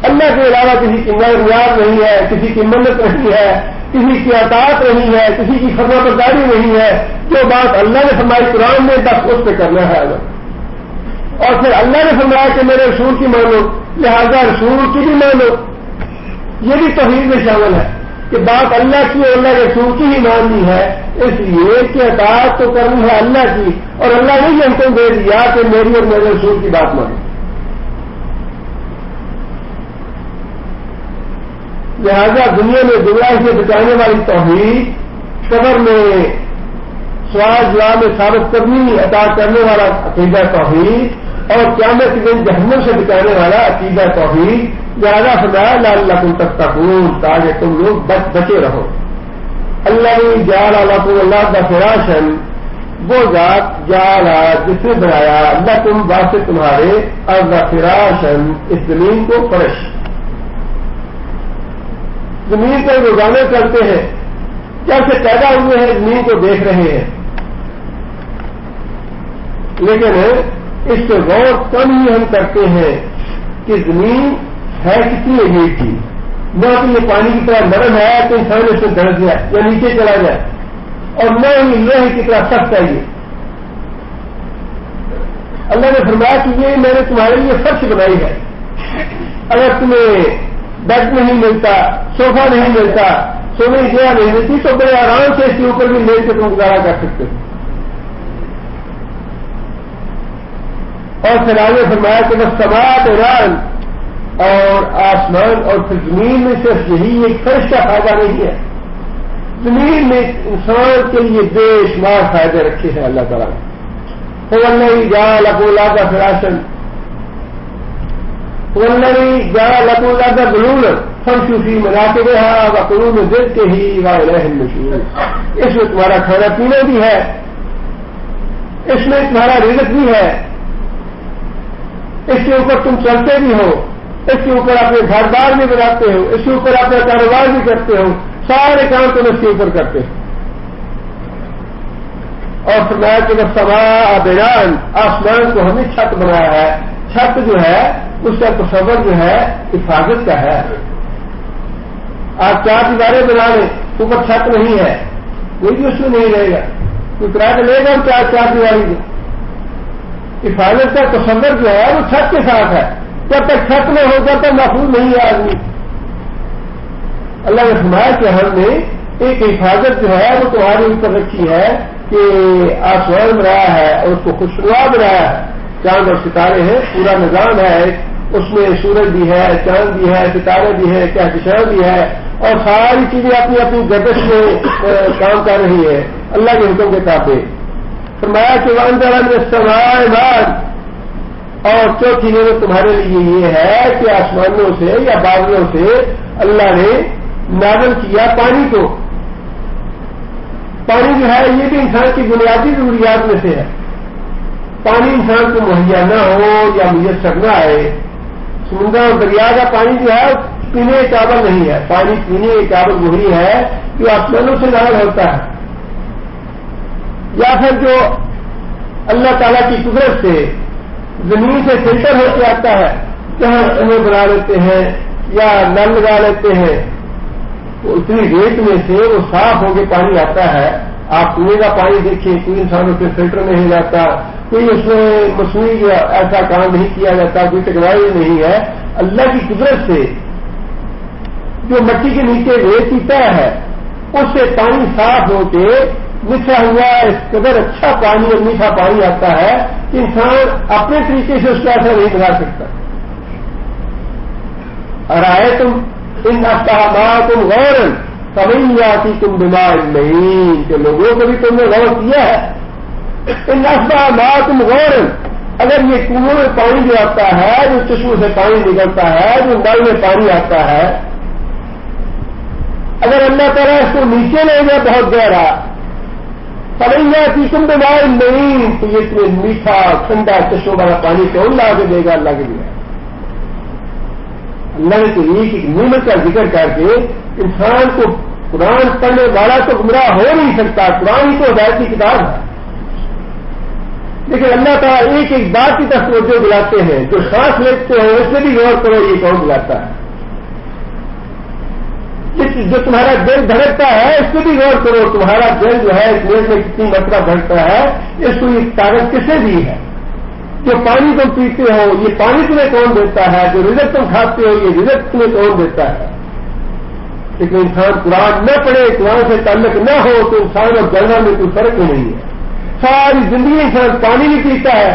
اللہ کے علاوہ کسی کی نیاز نہیں ہے، کسی کی منت نہیں ہے، کسی کی اطاعت نہیں ہے، کسی کی فرما برداری نہیں ہے۔ جو بات اللہ نے فرمائی قرآن میں بس اس پہ کرنا ہے، اور پھر اللہ نے فرمایا کہ میرے رسول کی مانو، لہذا رسول کی بھی مانو۔ یہ بھی توحید میں شامل ہے کہ بات اللہ کی اور اللہ کے رسول کی ہی ماننی ہے، اس لیے کہ اطاعت تو کرنی ہے اللہ کی، اور اللہ نے یہ حکم دے دیا کہ میری اور میرے رسول کی بات مانو۔ لہذا دنیا میں گمراہی سے بچانے والی توحید، قبر میں سوال جواب میں ثابت کرنی عطا کرنے والا عقیدہ توحید اور قیامت کے دن جہنم سے بچانے والا عقیدہ توحید، لہذا فرمایا لعلکم تتقون، تاکہ تم لوگ بچے رہو۔ اللہ جعل لکم اللہ کا فراشن، وہ ذات جعل جس نے بنایا اللہ تم واسطے تمہارے ارض فراشن، اس زمین کو فرش، زمین پر روزانہ چلتے ہیں، جب سے پیدا ہوئے ہیں زمین کو دیکھ رہے ہیں، لیکن اس پہ غور کم ہی ہم کرتے ہیں کہ زمین ہے کتنی عجیب کی، نہ کہ یہ پانی کی طرح نرم ہے تو انسان اس میں دھڑک جائے یا نیچے چلا جائے، اور نہ ہی لوہے کی طرح سخت ہے یہ۔ اللہ نے فرمایا کہ یہ میں نے تمہارے لیے فرش بنائی ہے، اگر تمہیں بیڈ نہیں ملتا، صوفہ نہیں ملتا، سونے کی جگہ نہیں ملتی تو بڑے آرام سے اس کے اوپر بھی لیٹ کے تم گزارا کر سکتے ہو۔ اور پھر آگے فرمایا کہ بس سماعت ایران اور آسمان اور پھر زمین میں صرف یہی ایک فرش کا فائدہ نہیں ہے، زمین میں انسان کے لیے بے شمار فائدے رکھے ہیں اللہ تعالیٰ نے۔ والذی جعل لکم الارض فراشا والذی جعل لکم الارض ذلولا فامشوا فی مناکبها وکلوا من رزقہ والیہ النشور۔ اس میں تمہارا کھانا پینا بھی ہے، اس میں تمہارا رزق بھی ہے، اس کے اوپر تم چلتے بھی ہو، اس کے اوپر اپنے گھر بار بھی بناتے ہو، اس کے اوپر اپنا کاروبار بھی کرتے ہو، سارے کام تم اس کے اوپر کرتے ہو۔ اور فرمایا کہ السماء بناء، آسمان کو ہم نے چھت بنایا ہے، چھت جو ہے اس کا تصور جو ہے حفاظت کا ہے۔ آپ چار دیواریں بنا لیں، اوپر چھت نہیں ہے، کوئی بھی اس میں نہیں رہے گا، کوئی کرایہ لے گا چار دیواری کو۔ حفاظت کا تصور جو ہے وہ چھت کے ساتھ ہے، جب تک چھت میں ہو جب تک محفوظ نہیں ہے آدمی۔ اللہ نے فرمایا کہ ہم نے ایک حفاظت جو ہے وہ تمہارے اوپر رکھی ہے کہ آسمان بنایا ہے اور اس کو خوشنما بنایا ہے، چاند اور ستارے ہیں، پورا نظام ہے، اس میں سورج بھی ہے، چاند بھی ہے، ستارے بھی ہے، کہکشاں بھی ہے، اور ساری چیزیں اپنی اپنی گردش میں کام کر رہی ہے اللہ کے حکم کے تابع۔ فرمایا کہ وَأَنزَلَ مِنَ السَّمَاءِ مَاءً، اور چوتھی نعمت تمہارے لیے یہ ہے کہ آسمانوں سے یا بادلوں سے اللہ نے نازل کیا پانی کو۔ پانی جو ہے یہ بھی انسان کی بنیادی ضروریات میں سے ہے، پانی انسان کو مہیا نہ ہو یا میسر نہ آئے، سمندر اور دریا کا پانی جو ہے پینے کے قابل نہیں ہے، پانی پینے کے قابل وہی ہے جو آسمانوں سے نازل ہوتا ہے، یا پھر جو اللہ تعالیٰ کی قدرت سے زمین سے فلٹر ہو کے آتا ہے، جہاں انہیں بنا لیتے ہیں یا نل لگا لیتے ہیں، تو اتنی ریت میں سے وہ صاف ہو کے پانی آتا ہے۔ آپ پینے کا پانی دیکھیں، کوئی انسان اس میں فلٹر نہیں جاتا، کوئی اس میں مصنوعی ایسا کام نہیں کیا جاتا، کوئی ٹیکنالوجی نہیں ہے، اللہ کی قدرت سے جو مٹی کے نیچے ریت پیتا ہے اس سے پانی صاف ہو کے میٹھا ہوا اس قدر اچھا پانی اور میٹھا پانی آتا ہے کہ انسان اپنے طریقے سے اس کا ایسا نہیں بنا سکتا۔ اور آئے تم ان اصحاباتم غورا فمن یاتیکم بماء معین، کہ لوگوں کو بھی تم نے غور کیا ہے، ان اصحاباتم غورا، اگر یہ کنویں میں پانی جو آتا ہے، جو چشموں سے پانی نکلتا ہے، جو نل میں پانی آتا ہے، اگر اللہ تعالیٰ اس کو نیچے لے گیا بہت گہرا، فمن یاتیکم بماء معین، تو یہ اتنے میٹھا ٹھنڈا چشموں والا پانی کون لا کے دے گا؟ اللہ کے لیے۔ اللہ نے تو ایک ایک نعمت کا ذکر کر کے انسان کو، قرآن پڑھنے والا تو گمراہ ہو نہیں سکتا، قرآن ہی تو ہدایت کی کتاب ہے، لیکن اللہ تعالیٰ ایک ایک بات کی طرف توجہ دلاتے ہیں، جو سانس لیتے ہو اس میں بھی غور کرو یہ کون دلاتا ہے، جو تمہارا دل دھڑکتا ہے اس میں بھی غور کرو، تمہارا دل جو ہے اس منٹ میں کتنی مرتبہ دھڑکتا ہے، اس کو یہ طاقت کسے دی ہے؟ جو پانی تم پیتے ہو یہ پانی تمہیں کون دیتا ہے؟ جو رزق تم کھاتے ہو یہ رزق تمہیں کون دیتا ہے؟ لیکن انسان قرآن نہ پڑھے، قرآن سے تعلق نہ ہو تو انسان اور جانور میں کوئی فرق نہیں ہے۔ ساری زندگی انسان پانی بھی پیتا ہے،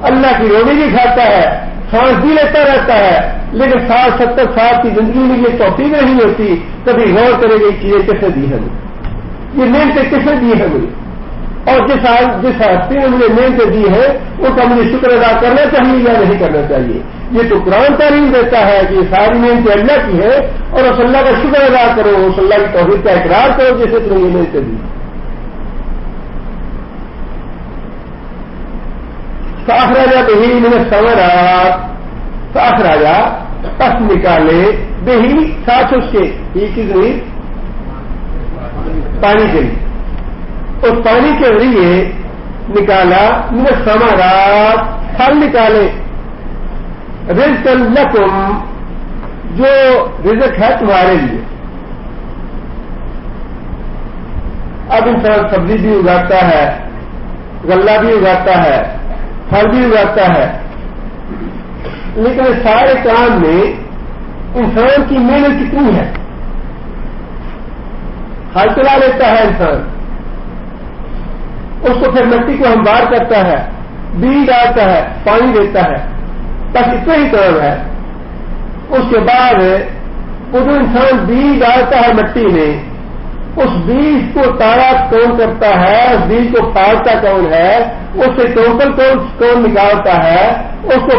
اللہ کی روٹی بھی کھاتا ہے، سانس بھی لیتا رہتا ہے، لیکن 60-70 سال کی زندگی میں یہ توفیق نہیں ہوتی کبھی غور کرے گی چیزیں کیسے دی ہیں، یہ نعمتیں کیسے دی ہیں مجھے، اور جس ہستی نے مجھے نعمتیں دی ہیں ان کا مجھے شکر ادا کرنا چاہیے یا نہیں کرنا چاہیے. یہ تو قرآن تعلیم دیتا ہے کہ یہ ساری نعمتیں اللہ کی ہے اور اس اللہ کا شکر ادا کرو, اس اللہ کی توحید کا اقرار کرو جیسے تمہیں یہ نعمتیں دی. فاخرج به من الثمرات, فاخرج پس نکالے بہی ساتھ اس کے ہی کی ضرور پانی کے لیے, اس پانی کے ذریعے نکالا من الثمرات پھل نکالے, رزقا لکم جو رزق ہے تمہارے لیے. اب انسان سبزی بھی اگاتا ہے, غلہ بھی اگاتا ہے, پھل بھی اگاتا ہے, لیکن سارے کام میں انسان کی محنت کتنی ہے. ہل چلا لیتا ہے انسان, اس کو پھر مٹی کو ہموار کرتا ہے, بیج ڈالتا ہے, پانی دیتا ہے, بس اتنا ہی کام ہے. اس کے بعد وہ جو انسان بیج ڈالتا ہے مٹی میں, اس بیج کو تارا کون کرتا ہے, اس بیج کو پھاڑتا کون ہے, اس سے ٹوکل کون نکالتا ہے, اس کو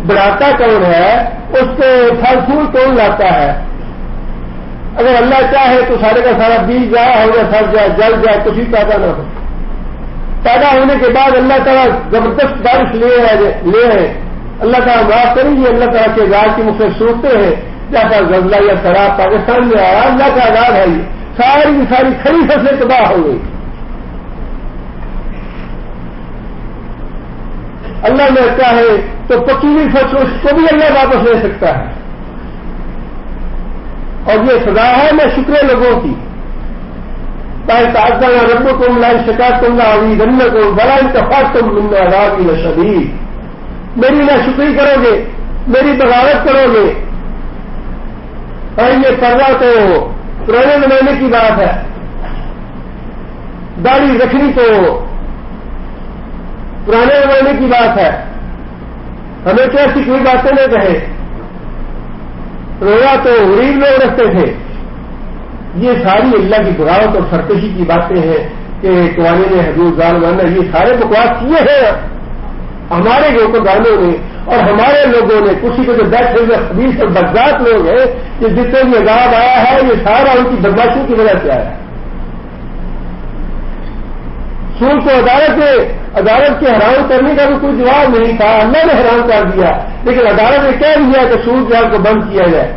بڑھاتا کون ہے, اس سے پھل پھول کون لاتا ہے. اگر اللہ چاہے تو سارے کا سارا بیج جائے ہو جائے, سڑ جائے, جل جائے, کچھ بھی پیدا نہ ہو. پیدا ہونے کے بعد اللہ تعالیٰ زبردست بارش لے آئے, اللہ تعالیٰ معاف کریں گے. اللہ تعالیٰ کے عذاب کی مختلف صورتیں ہیں, جیسا زلزلہ یا سیلاب پاکستان میں آیا, اللہ کا عذاب ہے. یہ ساری کی ساری کھڑی فصلیں تباہ ہو گئی. اللہ نے چاہے تو پکی ہوئی فصل اس کو بھی اللہ واپس لے سکتا ہے. اور یہ سزا ہے میں شکر لوگوں کی. تاجدہ رب تم لائن شکایت تم لاوی رن کو بلائن کفاق تم من عذابی لشدید. میری نہ شکری کرو گے, میری بغاوت کرو گے. اور یہ پردہ تو پرانے زمانے کی بات ہے, داڑھی رکھنی تو پرانے زمانے کی بات ہے. ہمیں تو ایسی کوئی باتیں نہ کہے. روزہ تو غریب لوگ رکھتے تھے. یہ ساری اللہ کی بغاوت اور سرکشی کی باتیں ہیں کہ قوانین نے حدود ظالمانہ یہ سارے بکواس کیے ہیں ہمارے حکمرانوں نے اور ہمارے لوگوں نے. کسی کو جو بیٹھے ہوئے خبیث اور بدذات لوگ ہیں کہ جتنے بھی عذاب آیا ہے یہ سارا ان کی بدماشی کی وجہ سے آیا ہے. سود کو عدالت کے حرام کرنے کا بھی کوئی جواب نہیں تھا, اللہ نے حرام کر دیا, لیکن عدالت نے کہہ دیا کہ سود جال کو بند کیا جائے.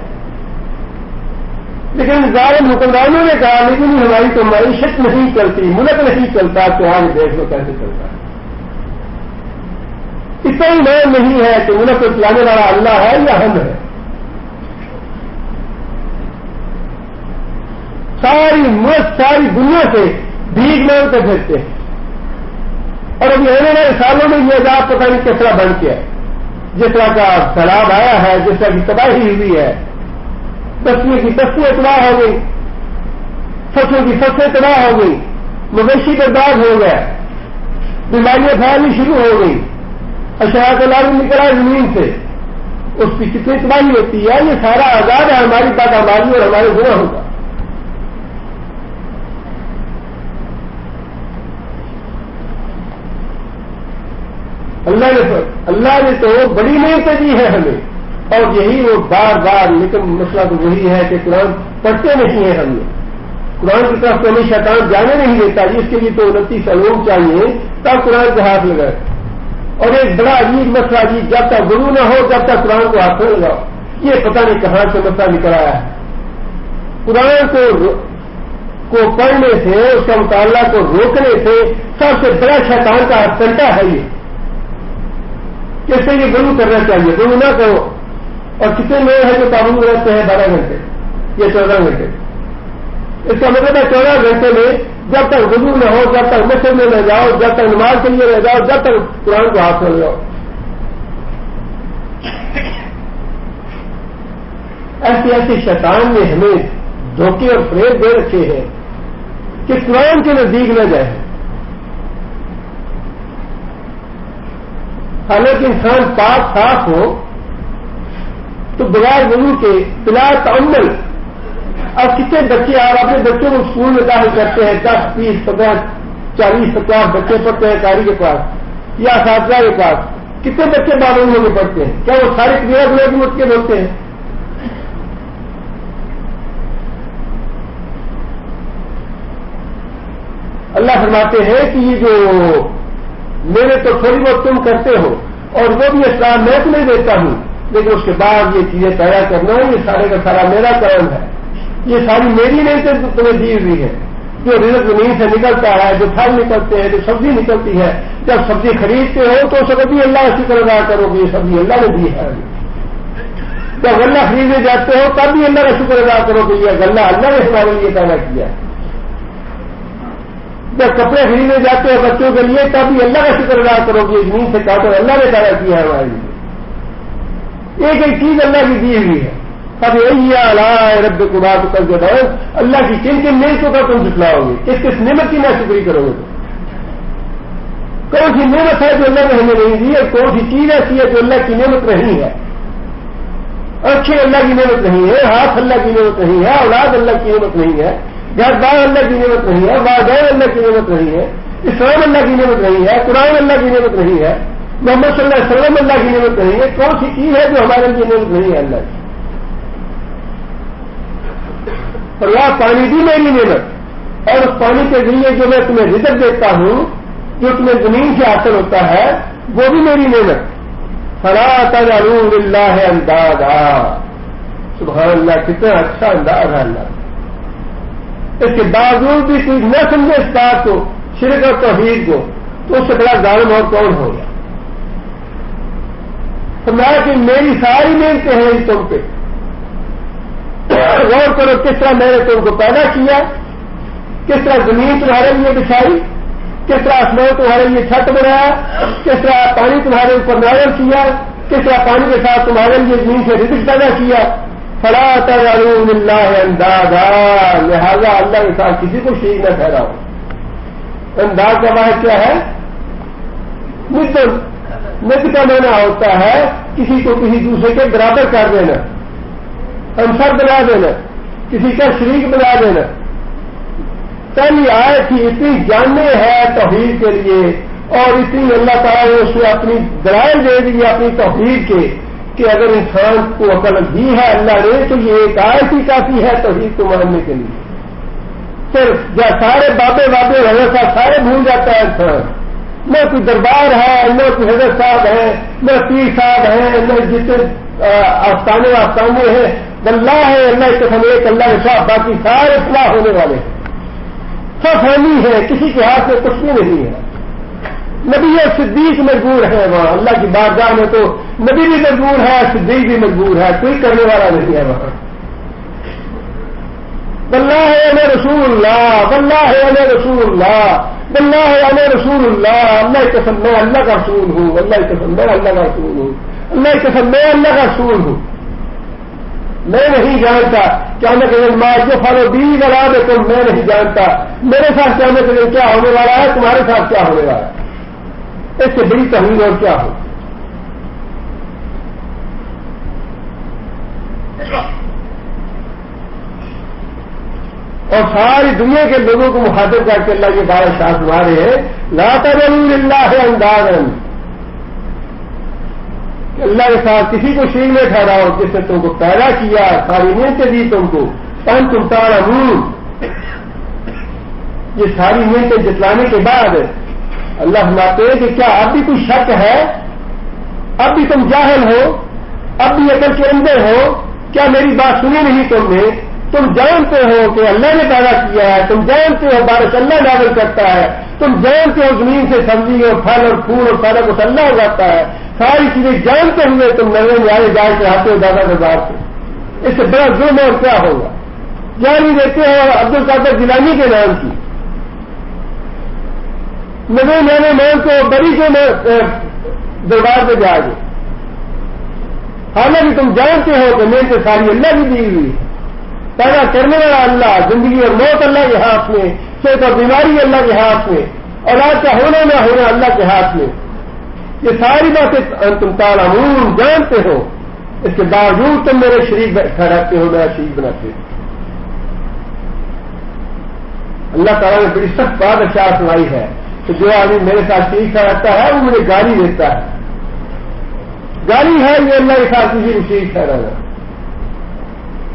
لیکن ظالم حکمرانوں نے کہا لیکن ہماری تو معیشت نہیں چلتی, ملک نہیں چلتا, تو آج دیکھ لو کیسے چلتا ہے. اتنا ہی نام نہیں ہے کہ ملک کو چلانے والا اللہ ہے یا ہم ہے. ساری ملک ساری دنیا سے بھیگ مانگ کر پھرتے ہیں. اور ابھی آنے والے سالوں میں یہ عذاب پتہ نہیں کس طرح بن کے ہے. جس طرح کا سیلاب آیا ہے, جس طرح کی تباہی ہوئی ہے, بستیوں کی بستیاں تباہ ہو گئی, فصلوں کی فصلیں تباہ ہو گئی, مویشی برباد ہو گئے, بیماریاں پھیلنی شروع ہو گئی, اشیاء کا لازم نکل آئے زمین سے, اس کی کتنی تباہی ہوتی ہے. یہ سارا عذاب ہے ہماری بات ہماری اور ہمارے گناہوں کا. اللہ نے تو بڑی نعمتیں دی ہے ہمیں, اور یہی وہ بار بار. لیکن مسئلہ تو وہی ہے کہ قرآن پڑھتے نہیں ہیں ہم نے. قرآن کی طرف ہمیں شیطان جانے نہیں دیتا. اس کے لیے تو 29 علوم چاہیے تب قرآن کے ہاتھ لگائے. اور ایک بڑا عجیب مسئلہ جی, جب تک گرو نہ ہو جب تک قرآن کو ہاتھ نہ لگاؤ. یہ پتہ نہیں کہاں سے مسئلہ نکل آیا ہے. قرآن کو پڑھنے سے, اس کا مطالعہ کو روکنے سے سب سے بڑا شیطان کا سنٹا ہے یہ. کس سے یہ گرو کرنا چاہیے, گرو نہ کرو. اور کتنے لوگ ہیں جو پابند رہتے ہیں 12 گھنٹے یا 14 گھنٹے. اس کا مطلب ہے 14 گھنٹے میں جب تک وضو نہ ہو, جب تک مسجد میں نہ جاؤ, جب تک نماز کے لیے نہ جاؤ, جب تک قرآن کو ہاتھ نہ لگاؤ. ایسی شیطان نے ہمیں دھوکے اور فریب دے رکھے ہیں کہ قرآن کے نزدیک نہ جائے. حالانکہ انسان پاک صاف ہو تو بغیر وضو کے بلا تعمل. اب کتنے بچے آپ اپنے بچوں کو اسکول میں داخل کرتے ہیں 10, 20, 15 40-50 بچے پڑھتے ہیں قاری کے پاس یا اساتذہ کے پاس، کتنے بچے معلوم ہونے پڑھتے ہیں؟ کیا وہ سارے کبیرہ گناہ کی مرتکب ہوتے ہیں؟ اللہ فرماتے ہیں کہ یہ جو میرے تو تھوڑی بہت تم کرتے ہو اور وہ بھی اسلام میں تمہیں دیتا ہوں، لیکن اس کے بعد یہ چیزیں تیار کرنا یہ سارے کا سارا میرا کام ہے، یہ ساری میری نہیں تمہیں دی ہوئی ہے۔ جو رزق زمین سے نکلتا ہے، جو پھل نکلتے ہیں، جو سبزی نکلتی ہے، جب سبزی خریدتے ہو تو اس کو بھی اللہ کا شکر ادا کرو کہ یہ سبزی اللہ نے دی ہے۔ جب غلہ خریدنے جاتے ہو تب بھی اللہ کا شکر ادا کرو کہ یہ غلہ اللہ نے ہمارے لیے پیدا کیا ہے۔ جب کپڑے خریدنے جاتے ہو بچوں کے لیے تب بھی اللہ کا شکر ادا کرو کہ زمین سے کاٹو اللہ نے پیدا کیا ہے ہمارے لیے۔ ایک ایک چیز اللہ کی دی ہوئی ہے۔ اب یہی رب خدا تو کر کے دور اللہ کی کن کن نعمتوں کا تم جتلاؤ گے، کس کس نعمت کی ناشکری کرو گے؟ کون سی نعمت ہے جو اللہ نے ہمیں نہیں دی اور کون سی چیز ایسی ہے جو اللہ کی نعمت نہیں ہے؟ اچھے اللہ کی نعمت نہیں ہے، ہاتھ اللہ کی نعمت نہیں ہے، اولاد اللہ کی نعمت نہیں ہے، گھر بار اللہ کی نعمت نہیں ہے، والدین اللہ کی نعمت نہیں ہے، اسلام اللہ کی نعمت نہیں ہے، قرآن اللہ کی نعمت نہیں ہے، محمد صلی اللہ علیہ وسلم اللہ کی نعمت نہیں ہے۔ کون سی چیز ہے جو ہمارے لیے نعمت نہیں ہے اللہ کی؟ اور وہ پانی بھی میری نعمت، اور اس پانی کے ذریعے جو میں تمہیں رزق دیتا ہوں، جو تمہیں زمین سے حاصل ہوتا ہے، وہ بھی میری نعمت۔ فلا تجعلوا للہ اندادا، سبحان اللہ، کتنا اچھا انداز ہے اللہ۔ اس کے باوجود بھی کوئی نہ سمجھے اس بات کو، شرک اور توحید کو، تو اس سے بڑا ظالم اور کون ہوگا؟ فرمایا کہ میری ساری نعمتیں ہیں تم پہ، غور کرو کس طرح میں نے تم کو پیدا کیا، کس طرح زمین تمہارے لیے بچھائی، کس طرح آسمان تمہارے لیے چھت بنایا، کس طرح پانی تمہارے اوپر نازل کیا، کس طرح پانی کے ساتھ تمہارے لیے زمین سے رزق پیدا کیا۔ فلا تجعلوا للہ اندادا، لہذا اللہ کے ساتھ کسی کو شریک نہ ٹھہراؤ۔ انداز کا معنی کیا ہے؟ مثل کا معنی ہوتا ہے کسی کو کسی دوسرے کے برابر کر دینا، ہمسر بنا دینا، کسی کا شریک بنا دینا۔ پہلی آیت ہی اتنی جاننے ہے توحید کے لیے اور اتنی اللہ تعالیٰ نے اس میں اپنی دلائل دے دی اپنی توحید کے کہ اگر انسان کو عقل دی ہے اللہ نے تو یہ ایک آیت ہی کافی ہے توحید کو ماننے کے لیے۔ صرف جب سارے بابے حضرت صاحب سارے بھول جاتا ہے انسان، نہ کوئی دربار ہے، نہ کوئی حضرت صاحب ہے، نہ پیر صاحب ہیں، نہ جتنے آستانے ہیں، اللہ ہے، اللہ قسم ایک اللہ کے ساتھ، باقی سارے اصلاح ہونے والے ہیں، سب فہمی ہے، کسی کے ہاتھ میں کچھ بھی نہیں ہے۔ نبی اور صدیق مجبور ہے وہاں اللہ کی بارگاہ میں، تو نبی بھی مجبور ہے، صدیق بھی مجبور ہے، کوئی کرنے والا نہیں ہے وہاں۔ واللہ انا رسول اللہ، واللہ انا رسول اللہ، واللہ انا رسول اللہ، اللہ کی قسم میں اللہ کا رسول ہوں، اللہ کی قسم میں اللہ کا رسول ہوں، اللہ کی قسم میں اللہ کا رسول ہوں۔ میں نہیں جانتا کیا جو فالو بی بنا دے تم، میں نہیں جانتا میرے ساتھ کیا کیا ہونے والا ہے، تمہارے ساتھ کیا ہونے والا ہے، اس سے بڑی توہین اور کیا ہو۔ اور ساری دنیا کے لوگوں کو مخاطب کر کے اللہ کے بارے شاہ سنا رہے ہیں، لا تجعلوا للہ اندادا، کہ اللہ کے ساتھ کسی کو شریک نہ ٹھہراؤ جس نے تم کو پیدا کیا، ساری نعمتیں دی تم کو، تم تعلمون۔ یہ ساری نعمتیں جتلانے کے بعد اللہ فرماتے ہیں کہ کیا اب بھی کوئی شک ہے، اب بھی تم جاہل ہو، اب بھی عقل کے اندر ہو، کیا میری بات سنی نہیں تم نے؟ تم جانتے ہو کہ اللہ نے پیدا کیا ہے، تم جانتے ہو بارش اللہ نازل کرتا ہے، تم جانتے ہو زمین سے سبزی اور پھل اور پھول اور سارا کچھ اللہ اگاتا ہے، ساری چیزیں جانتے ہوئے تم نظر میں آئے جائے کے آتے ہو دادا بازار سے، اس سے بڑا ظلم اور کیا ہوگا؟ جاری دیتے ہو عبد القادر جیلانی کے نام کی، نظر میں مان کو بڑی کے دربار پہ جا گئے، حالانکہ تم جانتے ہو کہ میرے سے ساری اللہ کی دی ہوئی، پیدا کرنے والا اللہ، زندگی اور موت اللہ کے ہاتھ میں، صحت اور بیماری اللہ کے ہاتھ میں، اولاد کا ہونا نہ ہونا اللہ کے ہاتھ میں، یہ ساری باتیں تم تعلمون جانتے ہو، اس کے باوجود تم میرے شریک ٹھہراتے ہو، میرا شریک بناتے ہو۔ اللہ تعالیٰ نے بڑی سخت بات ارشاد فرمائی ہے کہ جو آدمی میرے ساتھ شریک ٹھہراتا ہے وہ مجھے گالی دیتا ہے. گالی ہے یہ اللہ کے ساتھ کسی کو شریک ٹھہرانا.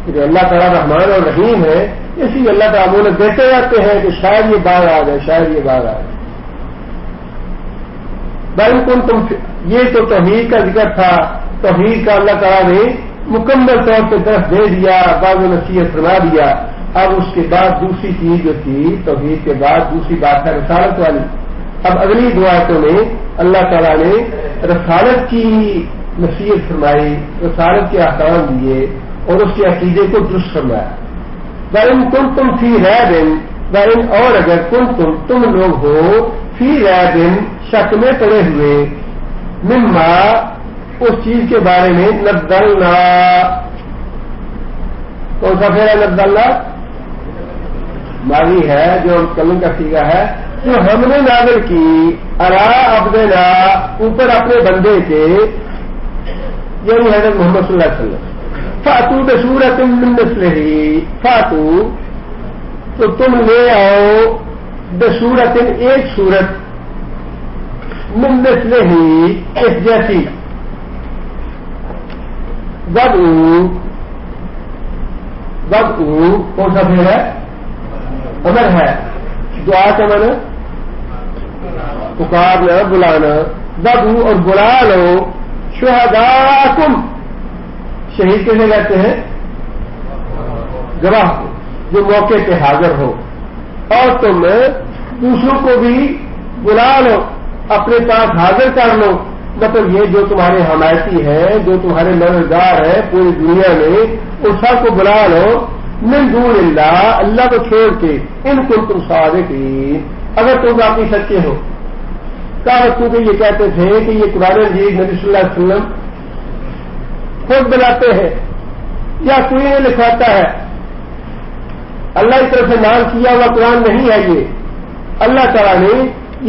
جو اللہ تعالیٰ رحمان اور رحیم ہے اسی لیے اللہ تعالیٰ انہیں دیتے جاتے ہیں کہ شاید یہ بار آ جائے، شاید یہ بار آ جائے. تم یہ تو توحید کا ذکر تھا. توحید کا اللہ تعالیٰ نے مکمل طور پہ درس دے دیا، بعض نصیحت فرما دیا. اب اس کے بعد دوسری چیز جو تھی توحید کے بعد دوسری بات ہے رسالت والی. اب اگلی دو آیتوں میں اللہ تعالیٰ نے رسالت کی نصیحت فرمائی، رسالت کے احکام دیے اور اس کے عقیدے کو درست فرمایا. تم فی ریب اور اگر تم لوگ ہو فی ریب شک میں پڑے ہوئے مما اس چیز کے بارے میں نزلنا. کون سا پھیرا نزلنا؟ ماضی ہے جو کلم کا سیگا ہے. جو ہم نے نازل کی ارا عبدنا اوپر اپنے بندے کے یعنی حضرت محمد صلی اللہ علیہ وسلم. فاتو بسورت من مثلہ فاتو تو تم لے آؤ بسورت ایک سورت من مثلہ اس جیسی. وضعو کون سا پھر ہے؟ امر ہے. دعا کا من پکارنا بلانا. وضعو اور بلا لو شہداءکم شہید کیسے کہتے ہیں؟ گواہ کو جو موقع پہ حاضر ہو. اور تم دوسروں کو بھی بلا لو اپنے پاس حاضر کر لو. مطلب یہ جو تمہارے حمایتی ہیں جو تمہارے مددگار ہیں پوری دنیا میں ان سب کو بلا لو. من دون اللہ اللہ کو چھوڑ کے ان کو تم صادقین اگر تم واقعی سچے ہو. کیونکہ یہ کہتے تھے کہ یہ قرآن مجید نبی صلی اللہ علیہ وسلم خود بناتے ہیں یا کوئی نہیں لکھواتا ہے. اللہ کی طرف سے نام کیا ہوا قرآن نہیں ہے. یہ اللہ تعالیٰ نے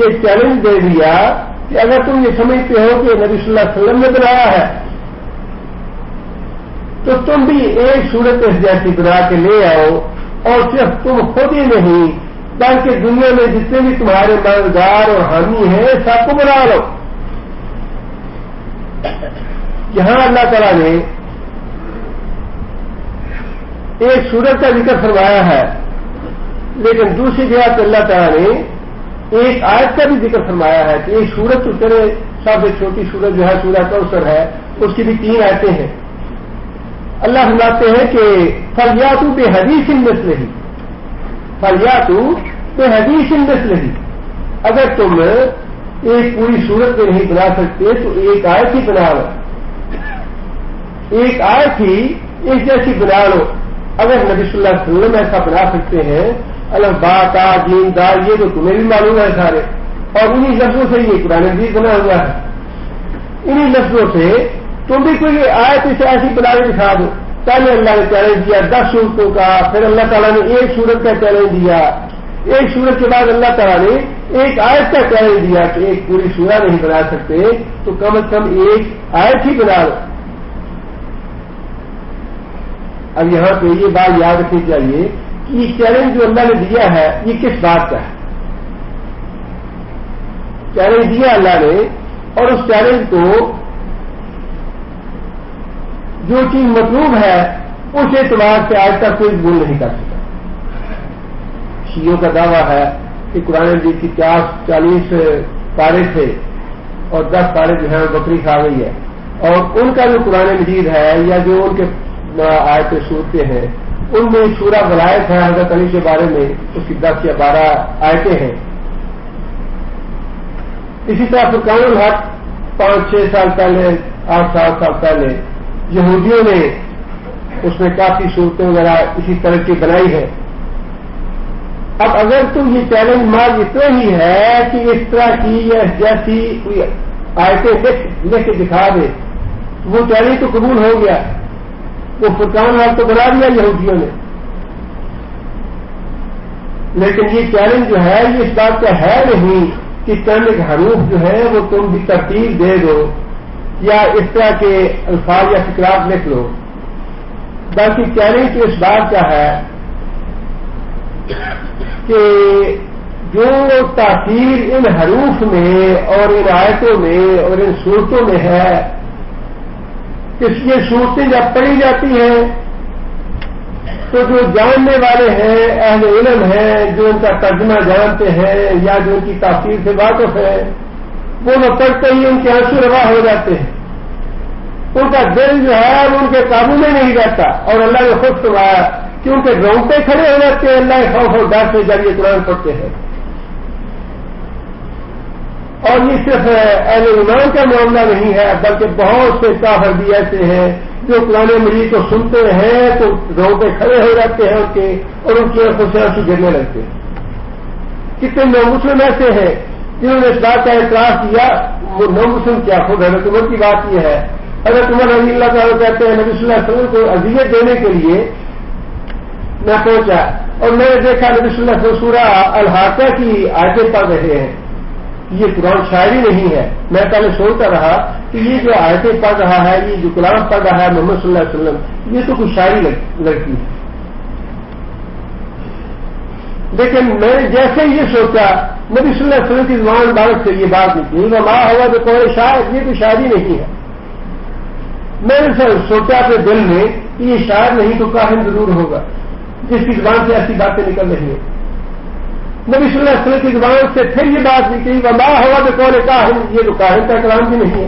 یہ چیلنج دے دیا کہ اگر تم یہ سمجھتے ہو کہ نبی صلی اللہ علیہ وسلم نے بنایا ہے تو تم بھی ایک صورت اس جیسی بنا کے لے آؤ. اور صرف تم خود ہی نہیں بلکہ دنیا میں جتنے بھی تمہارے مددگار اور حامی ہیں سب کو بنا لو. یہاں اللہ تعالیٰ نے ایک سورت کا ذکر فرمایا ہے لیکن دوسری جگہ پہ اللہ تعالیٰ نے ایک آیت کا بھی ذکر فرمایا ہے کہ ایک سورت تو کرے سب سے چھوٹی سورت جو ہے سورہ کوثر ہے اس کی بھی 3 آیتیں ہیں. اللہ فرماتے ہیں کہ فلیاتو بے حدیث مثلہ فلیاتو بے حدیث مثلہ. اگر تم ایک پوری سورت میں نہیں بنا سکتے تو ایک آیت ہی بنا لو. ایک آیت ہی ایک جیسی بنا لو. اگر نبی صلی اللہ علیہ وسلم ایسا بنا سکتے ہیں الف با تا جیم دال یہ تو تمہیں بھی معلوم ہے سارے اور انہی لفظوں سے یہ قرآن مجید بنا ہوا ہے. انہی لفظوں سے تم بھی کوئی آیت اسے ایسی بنا کے دکھا دو. پہلے اللہ نے چیلنج دیا 10 صورتوں کا پھر اللہ تعالیٰ نے ایک سورت کا چیلنج دیا. ایک سورت کے بعد اللہ تعالیٰ نے ایک آیت کا چیلنج دیا کہ ایک پوری سورہ نہیں بنا سکتے تو کم از کم ایک آیت ہی بنا لو. اب یہاں پہ یہ بات یاد رکھنی چاہیے کہ یہ چیلنج جو اللہ نے دیا ہے یہ کس بات کا ہے. چیلنج دیا اللہ نے اور اس چیلنج کو جو چیز مطلوب ہے اس اعتبار سے آج تک کوئی قبول نہیں کر سکا. شیعوں کا دعویٰ ہے کہ قرآن مجید کی 40 پارے تھے اور 10 پارے جو ہیں بکری کھا گئی ہے. اور ان کا جو قرآن مجید ہے یا جو ان کے آیتیں صورتیں ہیں ان میں سورہ ولایت ہے حضرت علی کے بارے میں اس کی 10 یا 12 آیتیں ہیں. اسی طرح فرقان الحق 5-6 سال پہلے 8-7 سال پہلے یہودیوں نے اس میں کافی صورتیں وغیرہ اسی طرح کی بنائی ہے. اب اگر تو یہ چیلنج مال اتنا ہی ہے کہ اس طرح کی یا جیسی کوئی آیتیں لکھ کے دکھا دے وہ چیلنج تو قبول ہو گیا. وہ فرقان الحق تو بنا دیا یہودیوں نے لیکن یہ چیلنج جو ہے یہ اس بات کا ہے نہیں کہ چند ایک حروف جو ہے وہ تم بھی ترتیب دے دو یا اس طرح کے الفاظ یا فکرات لکھ لو. بلکہ چیلنج تو اس بات کا ہے کہ جو تاثیر ان حروف میں اور ان آیتوں میں اور ان صورتوں میں ہے، اس یہ صورتیں جب پڑھی جاتی ہیں تو جو جاننے والے ہیں، اہل علم ہیں، جو ان کا ترجمہ جانتے ہیں یا جو ان کی تاثیر سے واقف ہے، وہ نہ پڑھتے ہی ان کے آنسو روا ہو جاتے ہیں، ان کا دل جو ہے وہ ان کے قابو میں نہیں رہتا، اور اللہ نے خود فرمایا کہ ان کے رونگٹے کھڑے ہو جاتے ہیں اللہ کے خوف اور ڈر سے جب یہ قرآن پڑھتے ہیں۔ اور یہ صرف اہل ایمان کا معاملہ نہیں ہے، بلکہ بہت سے کافر بھی ایسے ہیں جو قرآن مجید کو سنتے ہیں تو رونگٹے کھڑے ہو جاتے ہیں ان کے، اور ان کی آنکھوں سے آنسو گرنے لگتے ہیں۔ کتنے نو مسلم ایسے ہیں جنہوں نے اس بات کا اعتراض کیا، وہ نو مسلم کیا، خود حضرت عمر کی بات یہ ہے، حضرت عمر رضی اللہ تعالیٰ کہتے ہیں نبی صلی اللہ علیہ وسلم کو اذیت دینے کے لیے میں پہنچا اور میں نے دیکھا نبی صلی اللہ علیہ وسلم سورہ الحاقہ کی آیتیں پڑھ رہے ہیں۔ یہ قرآن شاعری نہیں ہے، میں پہلے سوچتا رہا کہ یہ جو آیتیں پڑھ رہا ہے، یہ جو قرآن پڑھ رہا ہے محمد صلی اللہ علیہ وسلم، یہ تو کوئی شاعری لگتی ہے۔ لیکن میں نے جیسے یہ سوچا نبی صلی اللہ علیہ وسلم کی زبان مبارک سے یہ بات نکلی، ماں ہوا تو کوئی شاعر، یہ تو شاعری نہیں ہے۔ میں نے سوچا اپنے دل میں کہ یہ شاعر نہیں تو کاہن ضرور ہوگا جس کی زبان سے ایسی باتیں نکل رہی ہیں۔ نبی صلی اللہ علیہ وسلم کی زبان سے پھر یہ بات نکلی، ماں ہوا تو کون کاہن، یہ تو کاہن کا کلام بھی نہیں ہے۔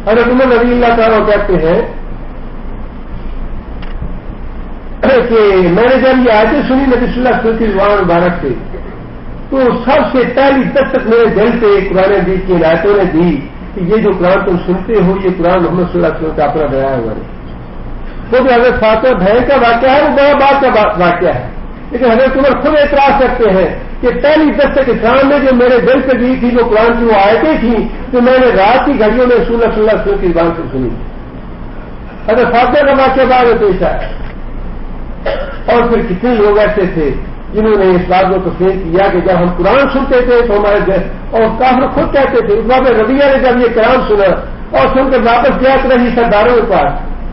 حضرت عمر رضی اللہ تعالیٰ کہتے ہیں کہ میں نے جب یہ آیتیں سنی نبی صلی اللہ علیہ وسلم کی زبان مبارک سے، تو سب سے پہلی دستک میرے دل سے قرآن حدیث کی آیتوں نے دی کہ یہ جو قرآن تم سنتے ہو یہ قرآن محمد صلی اللہ علیہ وسلم کا اپنا بیان ہوا ہے۔ وہ جو حضرت فاطمہ بہن کا واقعہ ہے وہ بڑا بات کا واقعہ ہے، لیکن حضرت عمر خود اعتراض کرتے ہیں کہ پہلی دستک اسلام نے جو میرے دل سے دی تھی وہ قرآن کی وہ آیتیں تھیں جو میں نے رات کی گھڑیوں میں رسول اللہ صلی اللہ علیہ وسلم کی زبان سے سنی۔ حضرت فاطمہ کا واقعہ بعد میں پیش آیا، اور پھر کتنے لوگ ایسے تھے جنہوں نے اس بات کو تسلیم کیا کہ جب ہم قرآن سنتے تھے تو ہمارے اور کافر خود کہتے تھے، اس بات ربیہ نے جب یہ کلام سنا اور سن کر واپس گیا رہی سرداروں کے پاس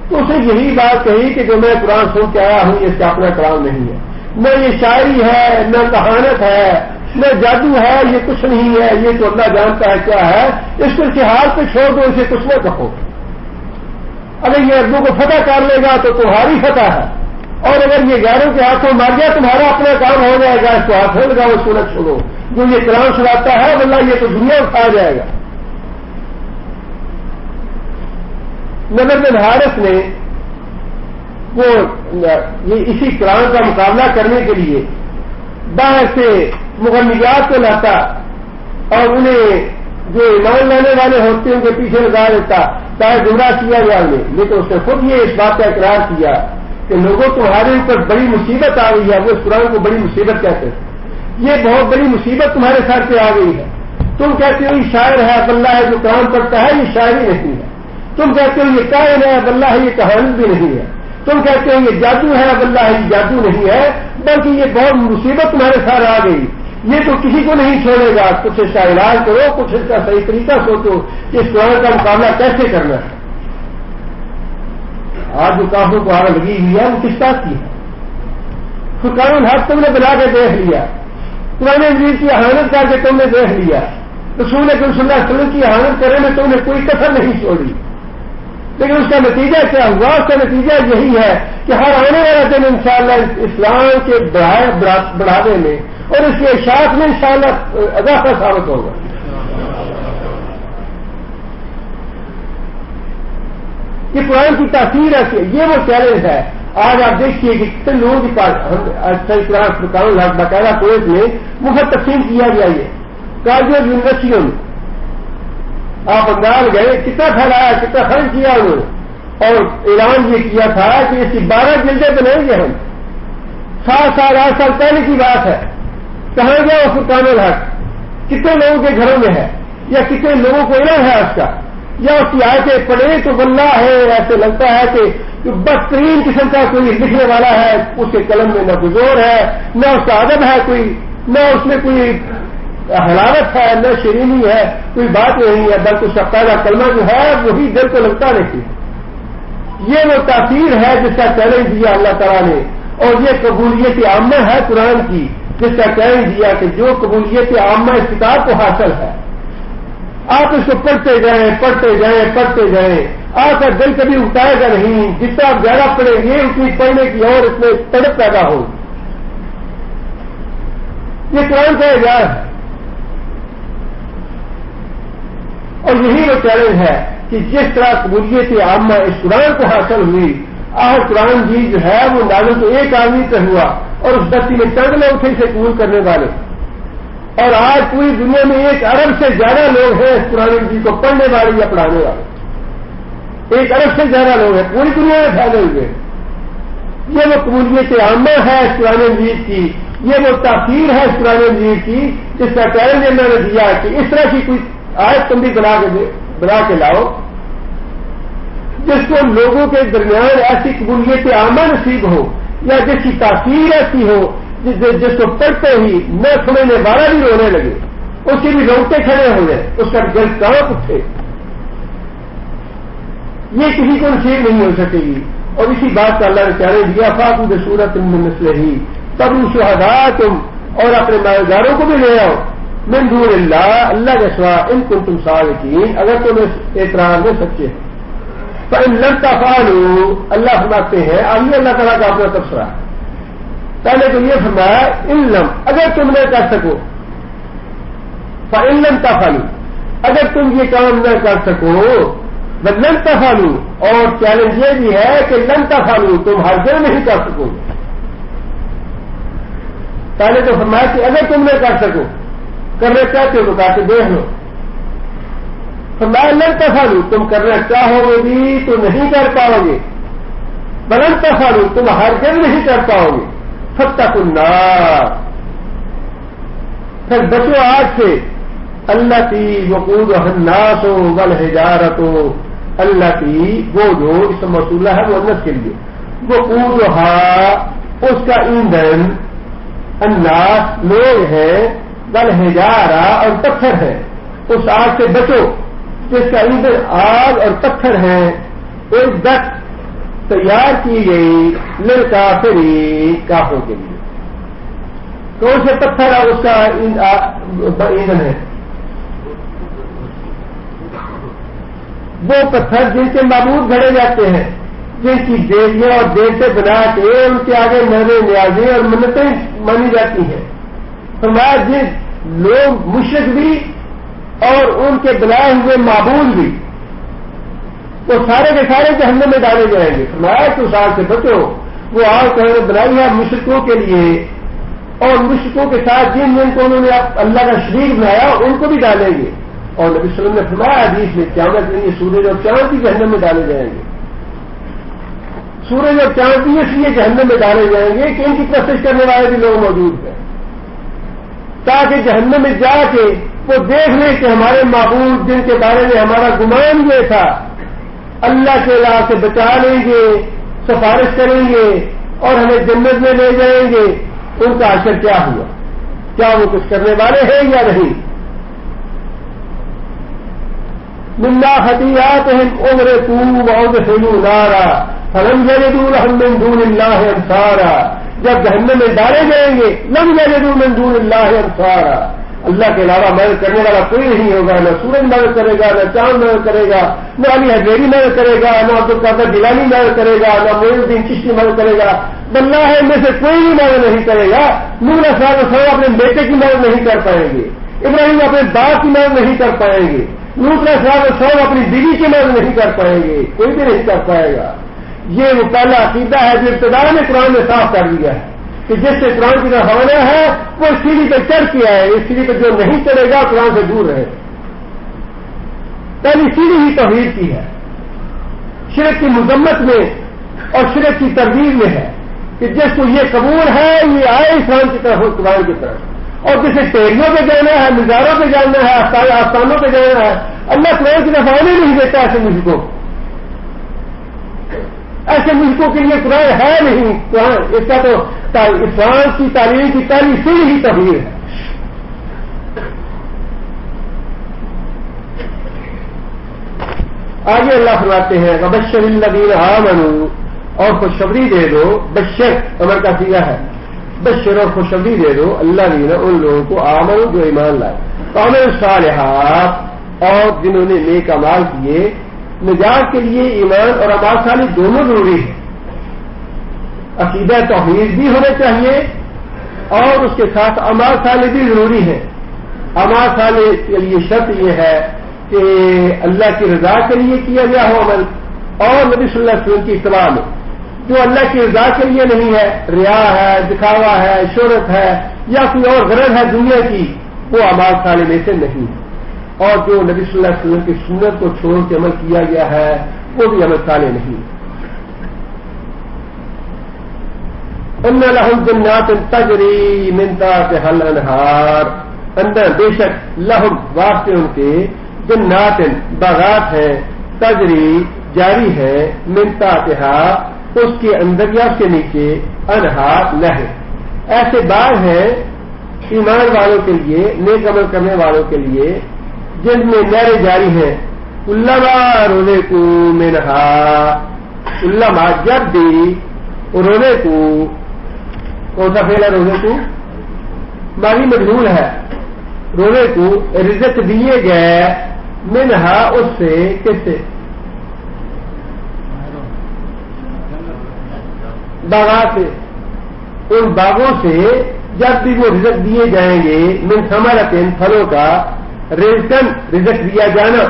تو اسے یہی بات کہی کہ جو میں قرآن سن کے آیا ہوں یہ اس کا اپنا کلام نہیں ہے، نہ یہ شاعری ہے، نہ کہانت ہے، نہ جادو ہے، یہ کچھ نہیں ہے، یہ تو اللہ جانتا ہے کیا ہے، اس کو اشتہار پہ چھوڑ دو، اسے کچھ نہ کہو۔ اگر یہ اردو کو فتح کر لے گا تو تمہاری فتح ہے، اور اگر یہ غیروں کے ہاتھوں مار گیا تمہارا اپنا کام ہو جائے گا، اس کو ہاتھ ہو لگا اس کو نہ چھوڑو، جو یہ کلام سناتا ہے واللہ یہ تو دنیا اٹھا جائے گا۔ نبی بن حارث نے وہ یہ اسی کلام کا مقابلہ کرنے کے لیے باہر سے مغنیات کو لاتا اور انہیں جو ایمان لانے والے ہوتے ہیں ان کے پیچھے لگا دیتا تاکہ گمراہ کیا جائے انہیں، لیکن اس نے خود یہ اس بات کا اقرار کیا کہ لوگوں تمہارے اوپر بڑی مصیبت آ گئی ہے، وہ اس قرآن کو بڑی مصیبت کہتے ہیں، یہ بہت بڑی مصیبت تمہارے سر پہ آ گئی ہے۔ تم کہتے ہو یہ شاعر ہے، بلّہ ہے جو قرآن پڑھتا ہے، یہ شاعری نہیں ہے۔ تم کہتے ہو یہ کائن ہے، بلّہ ہے یہ کہانی بھی نہیں ہے۔ تم کہتے ہو یہ جادو ہے، بلّہ ہے یہ جادو نہیں ہے، بلکہ یہ بہت مصیبت تمہارے ساتھ آ گئی، یہ تو کسی کو نہیں چھوڑے گا۔ کچھ اس کا علاج کرو، کچھ اس کا صحیح طریقہ سوچو کہ اس قرآن کا مقابلہ کیسے کرنا ہے۔ آج جو کافروں کو آگ لگی ہوئی ہے وہ کس بات کی ہے؟ فرقان الحق تم نے بنا کے دیکھ لیا، قرآن مجید کی احانت کر کے تم نے دیکھ لیا، رسول اکرم صلی اللہ علیہ وسلم کی احانت کرنے میں تم نے کوئی کسر نہیں چھوڑی، لیکن اس کا نتیجہ کیا ہوا؟ اس کا نتیجہ یہی ہے کہ ہر آنے والا دن انشاءاللہ اسلام کے بڑھانے میں اور اس کے اشاعت میں انشاءاللہ اضافہ ثابت ہوگا۔ یہ قرآن کی تاثیر ایسی ہے، یہ وہ چیلنج ہے۔ آج آپ دیکھیے کہ کتنے لوگوں کے پاس قرآن فرقان الحق باقاعدہ کویت میں مفت تقسیم کیا گیا، یہ کالجوں یونیورسٹیوں میں آپ بنگال گئے، کتنا پھیلایا، کتنا خرچ کیا انہوں نے، اور اعلان یہ کیا تھا کہ اس کی 12 جلدیں بنائیں گے ہم۔ 7 سال 8 سال پہلے کی بات ہے، کہاں گیا وہ فرقان الحق؟ کتنے لوگوں کے گھروں میں ہے، یا کتنے لوگوں کو علم ہے اس کا، یا اس کی آیتیں پڑھے تو واللہ ہے ایسے لگتا ہے کہ جو بدترین قسم کا کوئی لکھنے والا ہے، اس کے قلم میں نہ گزور ہے، نہ اس کا ادب ہے کوئی، نہ اس میں کوئی حلاوت ہے، نہ شیرینی ہے، کوئی بات نہیں ہے، بلکہ اس کا پہلا کلمہ جو ہے وہی دل کو لگتا نہیں۔ یہ وہ تاثیر ہے جس کا چیلنج دیا اللہ تعالیٰ نے، اور یہ قبولیت عامہ ہے قرآن کی، جس کا کہہ دیا کہ جو قبولیت عامہ اس کتاب کو حاصل ہے، آپ اس کو پڑھتے جائیں پڑھتے جائیں پڑھتے جائیں، آپ کا دل کبھی اٹھائے گا نہیں، جتنا آپ زیادہ پڑھیں گے اتنی پڑھنے کی اور اس میں تڑپ پیدا ہوگی۔ یہ قرآن کا اعجاز ہے، اور یہی وہ چیلنج ہے کہ جس طرح قبولیت عامہ اس قرآن کو حاصل ہوئی، آج قرآن جی جو ہے وہ نازل تو ایک آدمی پہ ہوا اور اس بستی میں چند لوگ تھے اسے قبول کرنے والے، اور آج پوری دنیا میں 1 ارب سے زیادہ لوگ ہیں اس قرآن جی کو پڑھنے والے یا پڑھانے والے، 1 ارب سے زیادہ لوگ ہیں پوری دنیا میں پھیلے ہوئے۔ یہ وہ قبولیت عامہ ہے اس قرآن مجید کی، یہ وہ تاثیر ہے اس قرآن مجید کی، جس کا چیلنج میں نے دیا کہ اس طرح کی کوئی آیت تم بھی بنا کے لاؤ جس کو لوگوں کے درمیان ایسی قبولیت عامہ نصیب ہو، یا جس کی تاثیر ایسی ہو جس کو پڑھتے ہی نہ سننے والا بھی رونے لگے، اس کی بھی روتے کھڑے ہو جائے، اس کا دل کانپ اٹھے۔ یہ کسی کو نصیب نہیں ہو سکے گی، اور اسی بات کا اللہ نے چیلنج دیا، فاتوا بسورۃ من مثلہ، تب شہداء تم اور اپنے مددگاروں کو بھی لے آؤ، من دون اللہ، اللہ کے سوا، ان کنتم صادقین، اگر تم اس اعتراض میں سچے ہیں۔ فإن لم تفعلوا، اللہ فرماتے ہیں، آئیے اللہ تعالیٰ کا اپنا تبصرہ، پہلے تو یہ فرمایا ان لم، اگر تم نہ کر سکو، فإن لم تفعلوا، اگر تم یہ کام نہ کر سکو، لن تفعلوا، اور چیلنج یہ بھی ہے کہ لن تفعلوا، تم ہرگز نہیں کر سکو گے۔ پہلے تو فرمایا کہ اگر تم نہ کر سکو، کرنا چاہتے ہو تو دیکھ لو، فرمایا لن تفعلوا، تم کرنا چاہو گے بھی تو نہیں کر پاؤ گے، بلن تفعلوا، تم ہرگز نہیں کر پاؤ گے، فاتقوا النار، پھر بچو آگ سے، التی وقودها الناس والحجارۃ، التی وہ جو اس موصولہ ہے مؤنث کے لیے، وقودها اس کا ایندھن، الناس لوگ ہیں، والحجارہ اور پتھر ہے، اس آگ سے بچو جس کا ایندھن آگ اور پتھر ہے، ایک دت تیار کی گئی للکافرین، کافروں کے لیے۔ کون سے پتھر ہے اس کا ایندھن ہے؟ وہ پتھر جن کے معبود گھڑے جاتے ہیں، جن کی دیویاں اور دیوتے بنا کے ان کے آگے نظریں نیازیں اور منتیں مانی جاتی ہیں۔ فرمایا جن لوگ مشرک بھی اور ان کے بنائے ہوئے معبود بھی، وہ سارے کے سارے جہنم میں ڈالے جائیں گے۔ فرمایا تو اس آگ سے بچو، وہ آگ انہوں نے بنائی ہے مشرکوں کے لیے، اور مشرکوں کے ساتھ جن کو انہوں نے اللہ کا شریک بنایا ان کو بھی ڈالیں گے۔ اور نبی صلی اللہ علیہ وسلم نے فرمایا حدیث میں، قیامت میں یہ سورج اور چاند بھی جہنم میں ڈالے جائیں گے۔ سورج اور چاند بھی اس لیے جہنم میں ڈالے جائیں گے کہ ان کی پرستش کرنے والے بھی لوگ موجود ہیں، تاکہ جہنم میں جا کے وہ دیکھ لیں کہ ہمارے معبود جن کے بارے میں ہمارا گمان یہ تھا، اللہ کے علاوہ سے بچا لیں گے، سفارش کریں گے اور ہمیں جنت میں لے جائیں گے، ان کا اثر کیا ہوا؟ کیا وہ کچھ کرنے والے ہیں یا نہیں؟ منا خطیئاتہم اغرقوا وادخلوا نارا فلم یجدوا لهم من دون اللہ انصارا، جب جہنم میں ڈالے جائیں گے لم یجدوا من دون اللہ انصارا، اللہ کے علاوہ مدد کرنے والا کوئی نہیں ہوگا، نہ سورج مدد کرے گا، نہ چاند مدد کرے گا، نہ علی حجویری مدد کرے گا، نہ عبدالقادر جیلانی مدد کرے گا، نہ معین الدین چشتی مدد کرے گا، اللہ ہے میں سے کوئی بھی مدد نہیں کرے گا۔ نوح علیہ السلام اپنے بیٹے کی مدد نہیں کر پائیں گے، ابراہیم اپنے باپ کی مدد نہیں کر پائیں گے، لوط علیہ السلام اپنی بیوی کی مدد نہیں کر پائیں گے، کوئی بھی نہیں کر پائے گا۔ یہ وہ پہلا عقیدہ ہے جو ابتدا میں قرآن نے صاف کر دیا ہے کہ جس سے قرآن کی طرف ہونا ہے وہ سیڑھی پہ چڑھ کے آئے، اس سیڑھی پہ جو نہیں چڑھے گا قرآن سے دور رہے۔ پہلی سیڑھی ہی توحید کی ہے، شرک کی مذمت میں اور شرک کی ترغیب میں ہے کہ جس کو یہ قبول ہے یہ آئے اسلام کی طرف، قرآن کی طرف، اور جسے ٹیریوں پہ جانا ہے، مزاروں پہ جانا ہے، آستانوں پہ جانا ہے، اللہ قرآن کی طرف آنے نہیں دیتا ایسے ملکوں، ایسے ملکوں کے لیے قرآن ہے نہیں۔ قرآن اس کا تو اسلام کی تعلیم کی پہلی سیڑھی ہی توحید ہے۔ آگے اللہ فرماتے ہیں وبشر الذین آمنوا اور خوشخبری دے دو، بشر امر کا سیغہ ہے، بشر اور خوشخبری دے دو اللہ دینا ان لوگوں کو آمن جو ایمان لائے، عامل الصالحات اور جنہوں نے نیک اعمال کیے۔ نجات کے لیے ایمان اور اعمال صالح دونوں ضروری ہے، عقیدہ توحید بھی ہونا چاہیے اور اس کے ساتھ اعمال صالح بھی ضروری ہے۔ اعمال صالح کے لیے شرط یہ ہے کہ اللہ کی رضا کے لیے کیا گیا ہو عمل، اور نبی صلی اللہ علیہ وسلم کی اتباع میں۔ جو اللہ کی رضا کے لیے نہیں ہے، ریا ہے، دکھاوا ہے، شہرت ہے یا کوئی اور غرض ہے دنیا کی، وہ اعمال صالح میں سے نہیں ہے۔ اور جو نبی صلی اللہ علیہ وسلم کی سنت کو چھوڑ کے عمل کیا گیا ہے وہ بھی عمل صالح نہیں ہے۔ ان لہم جنات تجری من تحتها الانہار، اندر بے شک لہم واسطے ان کے جنات باغات ہیں، تجری جاری ہے، من تحتها اس کے اندر یا اس کے نیچے، انہار نہر، ایسے باغ ہیں ایمان والوں کے لیے، نیک عمل کرنے والوں کے لیے جن میں نہریں جاری ہیں۔ علما رونے کو منہا، علما جب بھی رونے کو، کون سا فعل ہے رونے کو؟ ماضی مجہول ہے۔ رونے کو رزق دیے گئے، منہا اس سے، کس سے؟ باغات سے، ان باغوں سے جب بھی وہ رزق دیے جائیں گے، من ثمرۃ پھلوں کا، رزقن رزق دیا جانا،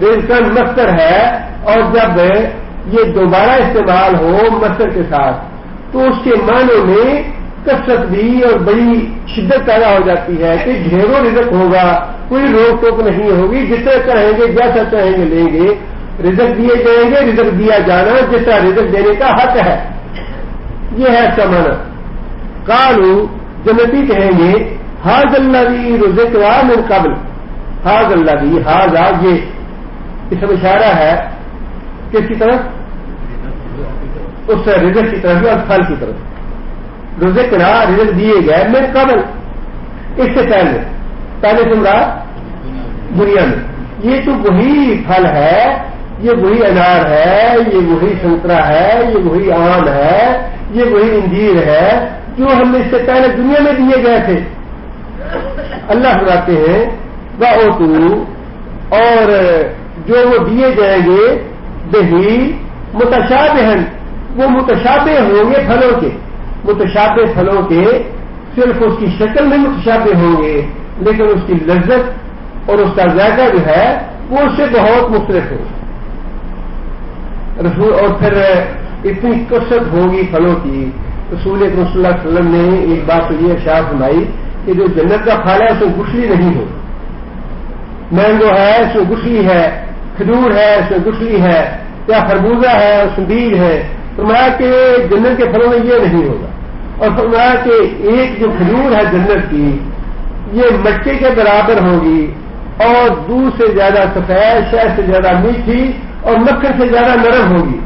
رزقن مصدر ہے اور جب یہ دوبارہ استعمال ہو مصدر کے ساتھ تو اس کے معنی میں کثرت بھی اور بڑی شدت پیدا ہو جاتی ہے کہ ڈھیروں رزق ہوگا، کوئی روک ٹوک نہیں ہوگی، جس طرح چاہیں گے جیسا چاہیں گے لیں گے، رزق دیے جائیں گے، رزق دیا جانا جس طرح رزق دینے کا حق ہے، یہ ہے اس کا معنی۔ قالوا جنتی کہیں گے ھذا الذی رزقنا من قبل، ھذا الذی، ھذا یہ اس میں اشارہ ہے کس کی طرف؟ اس رزق کی طرف اور پھل کی طرف۔ رزقنا رزق دیے گئے، من قبل اس سے پہلے تمہارا دنیا میں، یہ تو وہی پھل ہے، یہ وہی انار ہے، یہ وہی سنترا ہے، یہ وہی آم ہے، یہ وہی انجیر ہے جو ہم نے اس سے پہلے دنیا میں دیے گئے تھے۔ اللہ فرماتے ہیں وَأُوتُوا، اور جو وہ دیے جائیں گے، بہی متشابہن، وہ متشابہ ہوں گے پھلوں کے، متشابہ پھلوں کے، صرف اس کی شکل میں متشابہ ہوں گے لیکن اس کی لذت اور اس کا ذائقہ جو ہے وہ اس سے بہت مختلف ہوگا۔ رسول اور پھر اتنی کثرت ہوگی پھلوں کی، رسول اکرم صلی اللہ علیہ وسلم نے ایک بات تو یہ ارشاد فرمائی کہ جو جنت کا پھل ہے اس میں گٹھلی نہیں ہو، مینگو ہے اس میں گٹھلی ہے، کھجور ہے اس میں گٹھلی ہے، یا خربوزہ ہے اس میں بیج ہے۔ فرمایا کہ جنت کے پھلوں میں یہ نہیں ہوگا، اور فرمایا کہ ایک جو کھجور ہے جنت کی یہ مٹی کے برابر ہوگی اور دودھ سے زیادہ سفید، شہد سے زیادہ میٹھی اور مکھن سے زیادہ نرم ہوگی،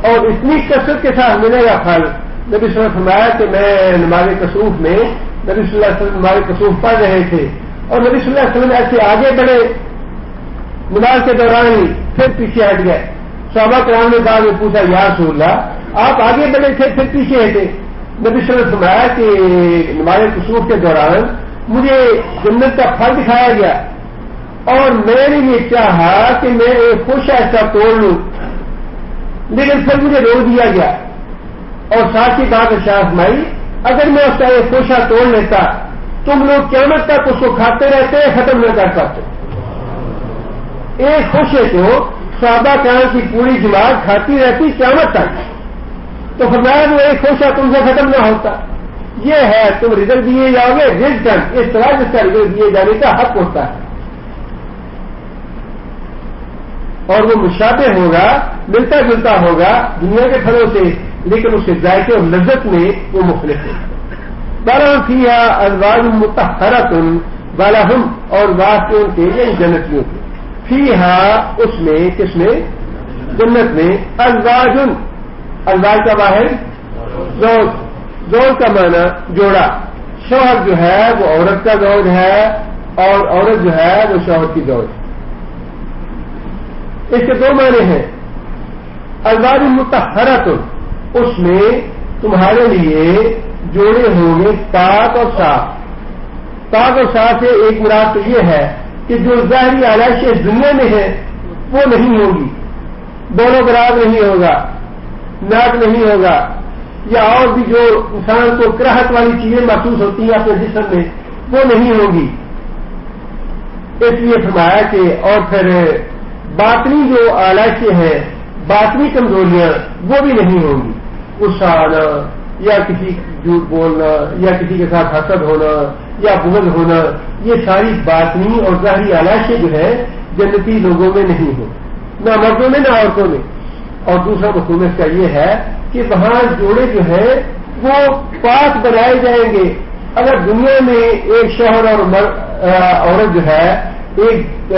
اور اتنی کثرت کے ساتھ ملے گا پھل۔ نبی صلی اللہ علیہ وسلم فرمایا کہ میں نماز کسوف میں نبی صلی اللہ علیہ وسلم نماز کسوف پڑھ رہے تھے اور نبی صلی اللہ علیہ وسلم ایسے آگے بڑھے نماز کے دوران ہی پھر پیچھے ہٹ گئے۔ صحابہ کرام نے بعد میں پوچھا یا رسول اللہ آپ آگے بڑھے تھے پھر پیچھے ہٹے؟ نبی صلی اللہ علیہ وسلم فرمایا کہ نماز کسوف کے دوران مجھے جنت کا پھل دکھایا گیا اور میں نے یہ چاہا کہ میں ایک خوش ایسا توڑ لوں، لیکن پھر مجھے روک دیا گیا، اور ساتھ ہی بات ارشاد فرمائی اگر میں اس کا ایک خوشہ توڑ لیتا تم لوگ قیامت تک اس کو کھاتے رہتے ختم نہ کر پاتے۔ ایک خوشے کو صحابہ کرام کی پوری جماعت کھاتی رہتی قیامت تک، تو فرمایا وہ ایک خوشہ تم سے ختم نہ ہوتا۔ یہ ہے تم رزق دیے جاؤ گے رزق، اس طرح جس کا رزق دیے جانے کا حق ہوتا ہے، اور وہ مشابہ ہوگا، ملتا جلتا ہوگا دنیا کے پھلوں سے، لیکن اس کے ذائقے اور لذت میں وہ مختلف ہے۔ بارہم فیہا ازواج مطہرۃ، بالہم اور واسطے ان کے یعنی جنتیوں کے، فیہا اس میں، کس میں؟ جنت میں، ازواج، ازواج کا واحد زوج، زوج کا معنی جوڑا، شوہر جو ہے وہ عورت کا زوج ہے اور عورت جو ہے وہ شوہر کی زوج۔ اس کے دو معنی ہیں، ازواج مطہرۃ اس میں تمہارے لیے جوڑے ہوں گے پاک اور صاف. پاک اور صاف سے ایک مراد تو یہ ہے کہ جو ظاہری آلائش اس دنیا میں ہے وہ نہیں ہوگی. دونوں براب نہیں ہوگا, ناک نہیں ہوگا, یا اور بھی جو انسان کو کراہت والی چیزیں محسوس ہوتی ہیں اپنے جسم میں وہ نہیں ہوگی. اس لیے فرمایا کہ اور پھر باطنی جو آلائشیں ہیں, باطنی کمزوریاں وہ بھی نہیں ہوں گی. غصہ آنا یا کسی جھوٹ بولنا یا کسی کے ساتھ حسد ہونا یا بغض ہونا, یہ ساری باطنی اور ظاہری آلائشیں جو ہے جنتی لوگوں میں نہیں ہوں, نہ مردوں میں نہ عورتوں میں. اور دوسرا مفہوم اس کا یہ ہے کہ وہاں جوڑے جو ہیں وہ پاک بنائے جائیں گے. اگر دنیا میں ایک شوہر اور عورت جو ہے ایک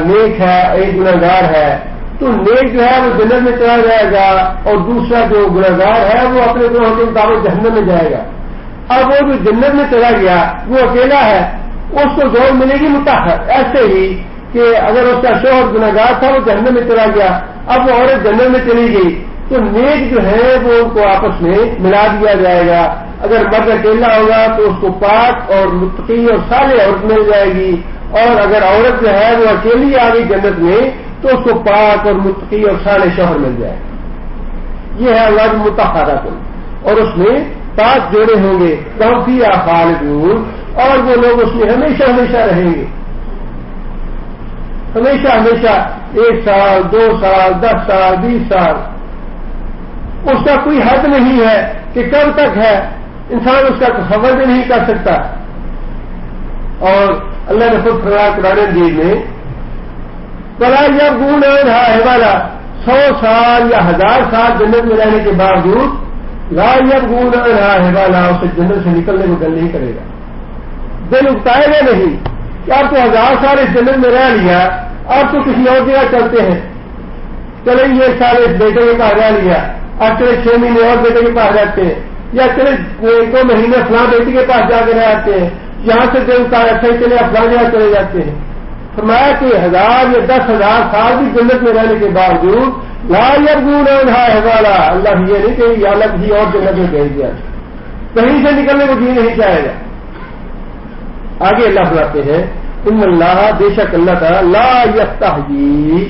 نیک ہے ایک گناہگار ہے, تو نیک جو ہے وہ جنت میں چلا جائے گا اور دوسرا جو گناہگار ہے وہ اپنے گناہوں کے مطابق جہنم میں جائے گا. اب وہ جو جنت میں چلا گیا وہ اکیلا ہے, اس کو زور ملے گی متاثر. ایسے ہی کہ اگر اس کا شوہر گناہگار تھا وہ جہنم میں چلا گیا, اب وہ عورت جنت میں چلی گئی, تو نیک جو ہے وہ ان کو آپس میں ملا دیا جائے گا. اگر مرد اکیلا ہوگا تو اس کو پاک اور متقی اور صالح عورت مل جائے گی, اور اگر عورت جو ہے وہ اکیلی آ گئی جنت میں تو اس کو پاک اور متقی اور صالح شوہر مل جائے گا. یہ ہے اللہ متحرہ, اور اس میں پاک جوڑے ہوں گے. کافی خالدون, اور وہ لوگ اس میں ہمیشہ ہمیشہ رہیں گے. ہمیشہ ہمیشہ 1 سال 2 سال 10 سال 20 سال, اس کا کوئی حد نہیں ہے کہ کب تک ہے, انسان اس کا تصور بھی نہیں کر سکتا. اور اللہ نے خود فرمایا قرآن مجید میں بلا جب گون ہے والا 100 سال یا 1000 سال جنت میں رہنے کے باوجود لا جب گون ہے والا اسے جنت سے نکلنے کو دل نہیں کرے گا, دل اگتائے گا نہیں کہ آپ تو 1000 سال اس جنت میں رہ لیا, آپ تو کسی اور جگہ چلتے ہیں, چلے یہ سال اس بیٹے کے پاس رہ لیا, آپ چلے 6 مہینے اور بیٹے کے پاس رہتے ہیں, یا چلے 2 مہینے فلاں بیٹی کے پاس جا کے رہتے ہیں, یہاں سے دل کا اچھا چلے افغان جگہ چلے جاتے ہیں. فرمایا کہ 1000 یا 10,000 سال بھی جنت میں رہنے کے باوجود لا یرجون عنہا حوالا, اللہ یہ نہیں کہ یا اللہ کسی اور جنت میں بھیج دیا, کہیں سے نکلنے کو جی نہیں چاہے گا. آگے اللہ بلاتے ہیں ان اللہ, بے شک اللہ تعالیٰ لا یستحیی,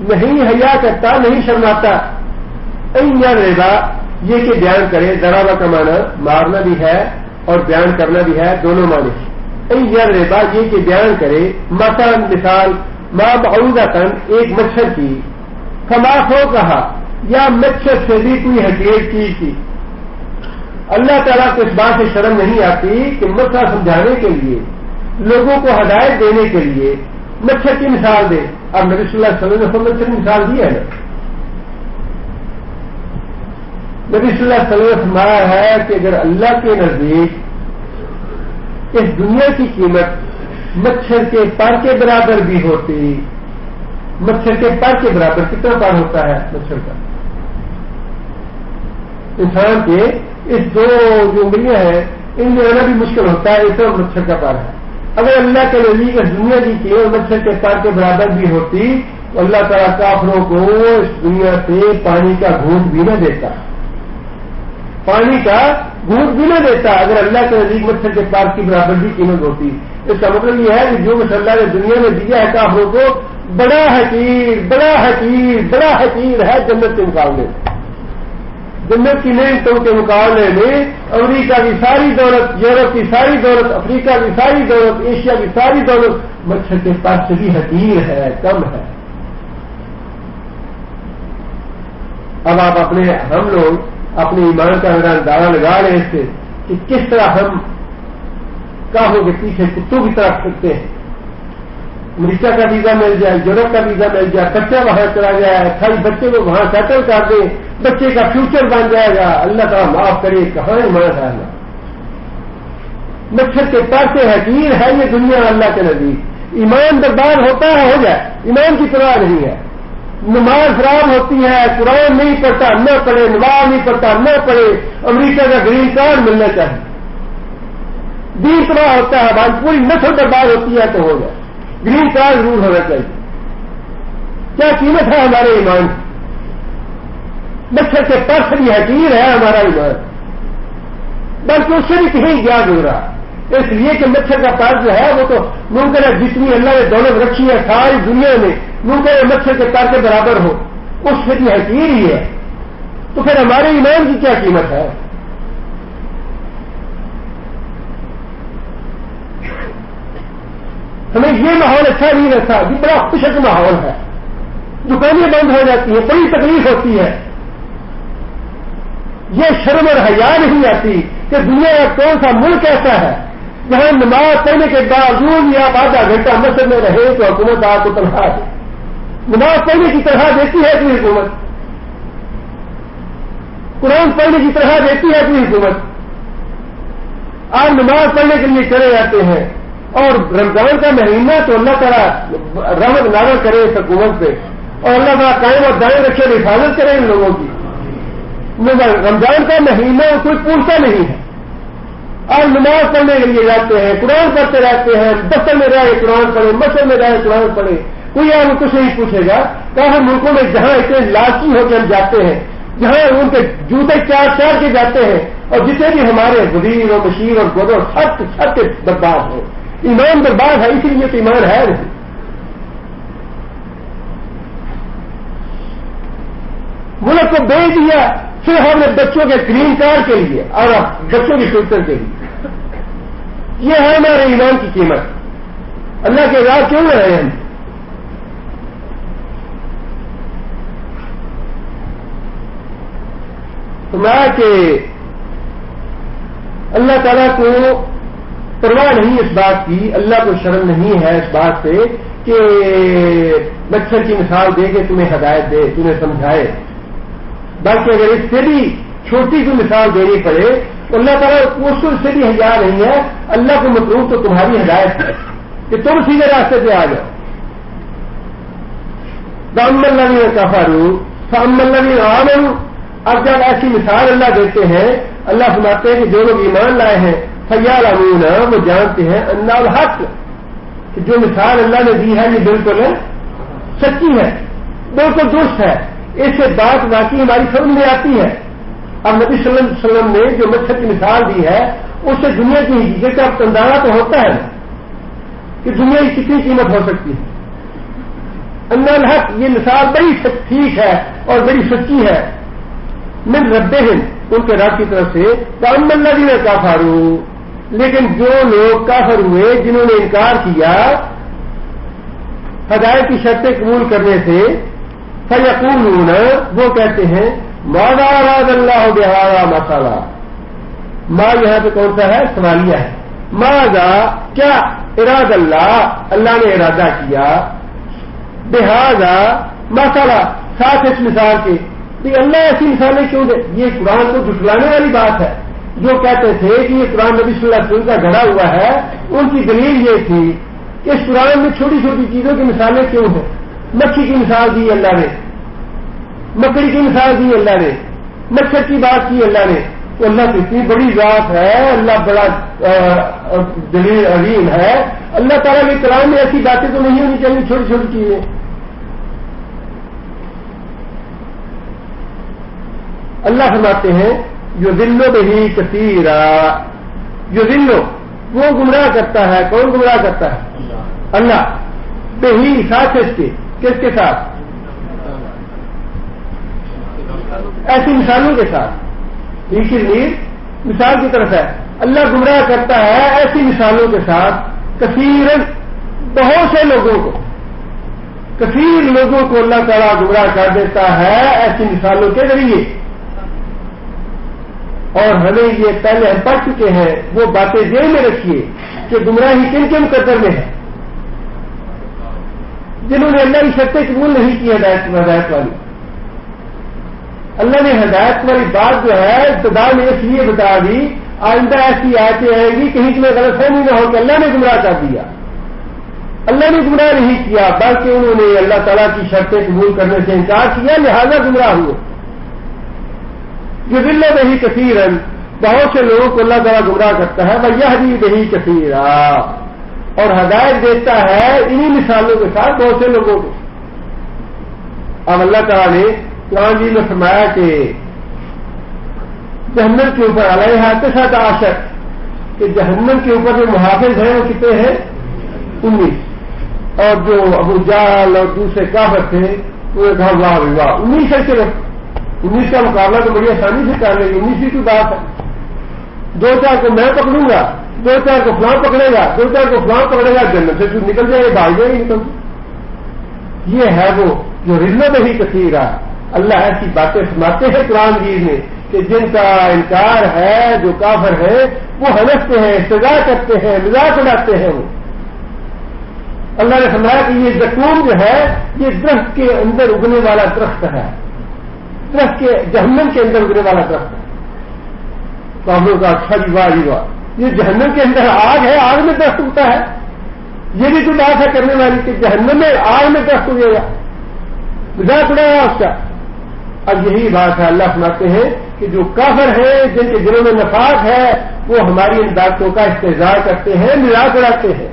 نہیں حیا کرتا نہیں شرماتا. این یرضا, یہ کہ بیان کرے, ضرابہ کا معنی مارنا بھی ہے اور بیان کرنا بھی ہے, دونوں معنی. این یرضا, یہ کہ بیان کرے, مثلا مثال ما بعوضۃ, ایک مچھر کی, فما فوقہا, یا مچھر سے بھی کوئی حقیر چیز کی. اللہ تعالیٰ کو اس بات سے شرم نہیں آتی کہ مسئلہ سمجھانے کے لیے, لوگوں کو ہدایت دینے کے لیے مچھر کی مثال دے. اب نبی صلی اللہ علیہ وسلم نے خود مچھر کی مثال دی ہے نا. نبی صلی اللہ علیہ وسلم نے فرمایا ہے کہ اگر اللہ کے نزدیک اس دنیا کی قیمت مچھر کے پر کے برابر بھی ہوتی, مچھر کے پر کے برابر کتنا پر ہوتا ہے مچھر کا, انسان کے اس 2 جو انگلیاں ہیں ان میں رہنا بھی مشکل ہوتا ہے, اس طرح مچھر کا پر ہے. اگر اللہ کے نزدیک اس دنیا کی قیمت مچھر کے پر کے برابر بھی ہوتی تو اللہ تعالیٰ کافروں کو اس دنیا سے پانی کا گھونٹ بھی نہ دیتا, پانی کا گھونٹ بھی نہ دیتا اگر اللہ کے نزدیک مچھر کے پار کی برابر بھی قیمت ہوتی. اس کا مطلب یہ ہے کہ جو کچھ اللہ نے دنیا میں دیا ہے کافروں کو بڑا حقیر بڑا حقیر بڑا حقیر ہے جنت کے مقابلے میں. جنت کی نعمتوں کے مقابلے میں امریکہ کی ساری دولت, یورپ کی ساری دولت, افریقہ کی ساری دولت, ایشیا کی ساری دولت مچھر کے پاس سے بھی حقیر ہے, کم ہے. اب آپ ہم لوگ اپنے ایمان کا اندازہ لگا رہے اس سے کہ کس طرح ہم کافروں کے پیچھے کتوں کی طرف کرتے ہیں. امریکہ کا ویزا مل جائے, یورپ کا ویزا مل جائے, بچہ وہاں چلا جائے, خالی بچے کو وہاں سیٹل کر دیں, بچے کا فیوچر بن جائے گا. اللہ تعالیٰ معاف کرے, کہاں ایمان ہے. مچھر کے پر سے حقیر ہے یہ دنیا اللہ کے نزدیک. ایمان برباد ہوتا ہے ہو جائے, ایمان کی پرواہ نہیں ہے. نماز خراب ہوتی ہے, قرآن نہیں پڑھتا نہ پڑھے, نماز نہیں پڑھتا نہ پڑھے, امریکہ کا گرین کارڈ ملنا چاہیے. دین تباہ ہوتا ہے, بات پوری نسل برباد ہوتی ہے تو ہو جائے, گرین کارڈ ضرور ہونا چاہیے. کیا قیمت ہے ہمارے ایمان کی. مچھر کے پر سے بھی حقیر ہے ہمارا ایمان، بلکہ اس سے بھی کہیں گیا گزرا، اس لیے کہ مچھر کا پر جو ہے وہ تو ممکن ہے جتنی اللہ نے دولت رکھی ہے ساری دنیا میں ممکن ہے مچھر کے پر کے برابر ہو، اس سے بھی حقیر ہی ہے، تو پھر ہمارے ایمان کی کیا قیمت ہے؟ ہمیں یہ ماحول اچھا نہیں رہتا، یہ بڑا خوشک ماحول ہے، دکانیں بند ہو جاتی ہیں، بڑی تکلیف ہوتی ہے، یہ شرم اور حیا نہیں آتی کہ دنیا کا کون سا ملک ایسا ہے جہاں نماز پڑھنے کے باوجود یا آپ آدھا گھنٹہ مسجد میں رہے تو حکومت آپ کو تنخواہ دے، نماز پڑھنے کی تنخواہ دیتی ہے کوئی حکومت، قرآن پڑھنے کی تنخواہ دیتی ہے کوئی حکومت، آپ نماز پڑھنے کے لیے چلے جاتے ہیں، اور رمضان کا مہینہ تو اللہ تعالیٰ رحمت نازل کرے اس حکومت پہ، اور اللہ تعالیٰ قائم اور دائیں رکھے اور حفاظت کرے ان لوگوں کی، رمضان کا مہینہ کوئی پوچھتا نہیں ہے، آپ نماز پڑھنے کے لیے جاتے ہیں، قرآن پڑھتے رہتے ہیں، دفتر میں رہے قرآن پڑھے، مسجد میں رہے قرآن پڑھے، کوئی آپ کو کچھ نہیں پوچھے گا۔ کافی ملکوں میں جہاں اتنے لالچی ہو کے ہم جاتے ہیں، جہاں ان کے جوتے چار چار کے جاتے ہیں، اور جتنے بھی ہمارے وزیر اور مشیر اور گورنر سب کے برباد ہیں، ایمان برباد ہے، اسی لیے تو ایمان ہے نہیں۔ ملک کو بیچ دیا پھر ہم نے بچوں کے گرین کارڈ کے لیے اور بچوں کی فیوچر کے لیے، یہ ہے ہمارے ایمان کی قیمت۔ اللہ کے راہ کیوں رہے ہم؟ فرمایا کہ اللہ تعالیٰ کو پرواہ نہیں اس بات کی، اللہ کو شرم نہیں ہے اس بات سے کہ مچھر کی مثال دے کے تمہیں ہدایت دے، تمہیں سمجھائے، بلکہ اگر اس سے بھی چھوٹی سی مثال دینی پڑے تو اللہ تعالیٰ اس سے بھی حیا نہیں ہے، اللہ کو مطلوب تو تمہاری ہدایت ہے کہ تم سیدھے راستے پہ آ جاؤ۔ فَأَمَّا الَّذِينَ كَفَرُوا فَأَمَّا الَّذِينَ آمَنُوا، اب جب ایسی مثال اللہ دیتے ہیں، اللہ سناتے ہیں کہ جو لوگ ایمان لائے ہیں فَيَعْلَمُونَ، وہ جانتے ہیں أَنَّهُ الْحَقُّ، کہ جو مثال اللہ نے دی ہے یہ بالکل سچی ہے، بالکل درست ہے، اس سے بات واقعی ہماری سمجھ میں آتی ہے۔ اب نبی صلی اللہ علیہ وسلم نے جو مچھر کی مثال دی ہے اس سے دنیا کی حقیقت کا اندازہ تو ہوتا ہے کہ دنیا کی کتنی قیمت ہو سکتی ہے۔ ان الحق، یہ مثال بڑی ٹھیک ہے اور بڑی سچی ہے، من ربہم، ان کے رب کی طرف سے، وَأَمَّا الَّذِينَ كَفَرُوا، لیکن جو لوگ کافر ہوئے جنہوں نے انکار کیا ہدایت کی شرطیں قبول کرنے سے، فَيَقُولُونَ، وہ کہتے ہیں مَاذَا أَرَادَ اللَّهُ بِهَذَا مَثَلًا، ما یہاں پہ کون سا ہے؟ سوالیہ ہے۔ ماذا، کیا، اراد اللہ، اللہ نے ارادہ کیا، بہذا مثلا، ساتھ اس مثال کے، کہ اللہ ایسی مثالیں کیوں دے؟ یہ قرآن کو جھٹلانے والی بات ہے۔ جو کہتے تھے کہ یہ قرآن نبی صلی اللہ علیہ وسلم کا گھڑا ہوا ہے، ان کی دلیل یہ تھی کہ اس قرآن میں چھوٹی چھوٹی چیزوں کی مثالیں کیوں ہیں؟ مکھی کی مثال دی اللہ نے، مکڑی کی مثال دی اللہ نے، مچھر کی بات کی اللہ نے، تو اللہ کی اتنی بڑی ذات ہے، اللہ بڑا دلیل عظیم ہے، اللہ تعالیٰ کے کلام میں ایسی باتیں تو نہیں ہونی چاہیے چھوٹی چھوٹی چیزیں۔ اللہ فرماتے ہیں یضل بہ کثیرا، یضل، وہ گمراہ کرتا ہے، کون گمراہ کرتا ہے؟ اللہ، بہ، ساتھ اس کے، کس کے ساتھ؟ ایسی مثالوں کے ساتھ، مثال کی طرف ہے، اللہ گمراہ کرتا ہے ایسی مثالوں کے ساتھ، کثیرن، بہت سے لوگوں کو، کثیر لوگوں کو اللہ تعالیٰ گمراہ کر دیتا ہے ایسی مثالوں کے ذریعے۔ اور ہمیں یہ پہلے ہم پڑھ چکے ہیں، وہ باتیں ذہن میں رکھیے کہ گمراہی کن کے مقدر میں ہے؟ جنہوں نے اللہ کی شرطیں قبول نہیں کی ہدایت والی۔ اللہ نے ہدایت والی بات جو ہے ابتدا میں اس لیے بتا دی، آئندہ ایسی آیتیں آئیں گی کہیں تمہیں غلط فہمی نہ ہو کہ اللہ نے گمراہ کر دیا۔ اللہ نے گمراہ نہیں کیا، بلکہ انہوں نے اللہ تعالیٰ کی شرطیں قبول کرنے سے انکار کیا، لہذا گمراہ ہوئے۔ یضل بہ کثیرا، بہت سے لوگوں کو اللہ تعالیٰ گمراہ کرتا ہے، ویہدی بہ کثیرا، اور ہدایت دیتا ہے انہی مثالوں کے ساتھ بہت سے لوگوں کو۔ اب اللہ تعالیٰ نے قرآن جی نے فرمایا کہ جہنم کے اوپر علیہ 19 کہ جہنم کے اوپر جو محافظ ہیں وہ کتنے ہیں؟ 19. اور جو ابو جہل اور دوسرے کافر تھے وہ کہا واہ واہ 19 ہے صرف. 19 کا مقابلہ تو بڑی آسانی سے کر لیں گے. 19 کی بات ہے. 2-4 کو میں پکڑوں گا, 2-4 کو فلاں پکڑے گا, 2-4 کو فلاں پکڑے گا, جنت سے نکل جائے گا, بھاگ جائے گا نکل. یہ ہے وہ جو رزق ہی کثیر ہے. اللہ ایسی باتیں سناتے ہیں قرآن جیز میں کہ جن کا انکار ہے, جو کافر ہے وہ ہنستے ہیں, استہزاء کرتے ہیں, مذاق اڑاتے ہیں. وہ اللہ نے فرمایا کہ یہ زیتون جو ہے یہ درخت کے اندر اگنے والا درخت ہے, درخت کے جہنم کے اندر اگنے والا درخت ہے. تو ہم لوگ کا اچھا جی واہ جی واہ, یہ جہنم کے اندر آگ ہے, آگ میں درخت اگتا ہے. یہ بھی کوئی بات ہے کرنے والی کہ جہنم میں آگ میں درخت اگے گا, مذاق اڑائے گا اس کا. اب یہی بات ہے, اللہ سناتے ہیں کہ جو کافر ہیں جن کے دلوں میں نفاق ہے وہ ہماری ان باتوں کا استہزاء کرتے ہیں, مذاق اڑاتے ہیں.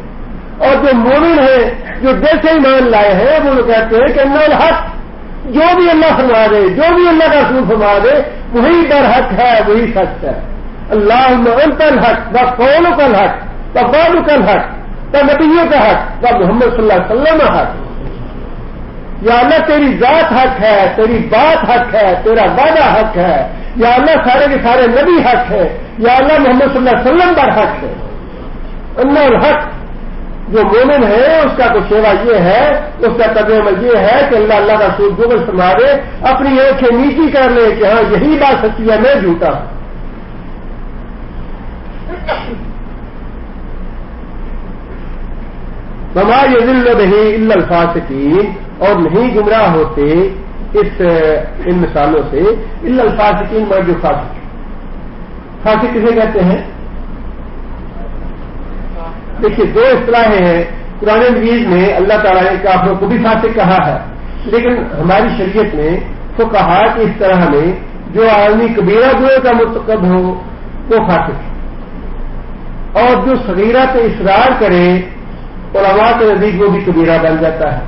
اور جو مومن ہیں جو دل سے ایمان لائے ہیں وہ لوگ کہتے ہیں کہ اللہ الحق, جو بھی اللہ فرما دے, جو بھی اللہ کا رسول فرما دے وہی برحق ہے, وہی سچ ہے. اللہم انت الحق و قولک الحق و قولک الحق و نبیوں کا حق و محمد صلی اللہ علیہ وسلم حق. یا اللہ تیری ذات حق ہے, تیری بات حق ہے, تیرا وعدہ حق ہے. یا اللہ سارے کے سارے نبی حق ہے. یا اللہ محمد صلی اللہ علیہ وسلم پر حق ہے. اللہ الحق جو مومن ہے اس کا تو سیوا یہ ہے, اس کا ترجمہ یہ ہے کہ اللہ اللہ کا رسول جو کچھ فرما دے اپنی آنکھیں نیچی کر لے کہ ہاں یہی بات سچی ہے, میں جھوٹا ہوں. وما یضل به الا الفاسقین, اور نہیں گمراہ ہوتے ان مثالوں سے الا الفاسقین, مگر جو فاسق. فاسق کسے کہتے ہیں؟ دیکھیے دو اصطلاحیں ہیں. قرآن مجید میں اللہ تعالیٰ نے کافروں کو بھی فاسق کہا ہے, لیکن ہماری شریعت نے تو کہا کہ اس طرح میں جو آدمی کبیرہ گناہ کا مرتکب ہو وہ فاسق ہے, اور جو صغیرہ پہ اصرار کرے علماء کے نزدیک وہ بھی کبیرہ بن جاتا ہے.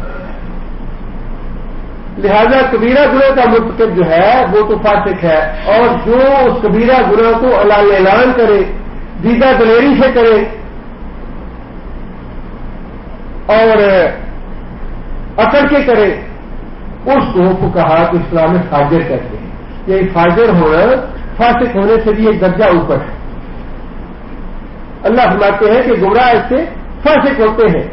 لہذا کبیرہ گناہ کا مرتکب جو ہے وہ تو فاسق ہے, اور جو اس کبیرہ گناہ کو اعلان کرے, دیدہ دلیری سے کرے اور اکڑ کے کرے, اس کو کہا کہ اسلام میں فاجر کہتے ہیں. یہ فاجر ہونا فاسق ہونے سے بھی ایک درجہ اوپر ہے. اللہ فرماتے ہیں کہ گمراہ اس سے فاسق ہوتے ہیں.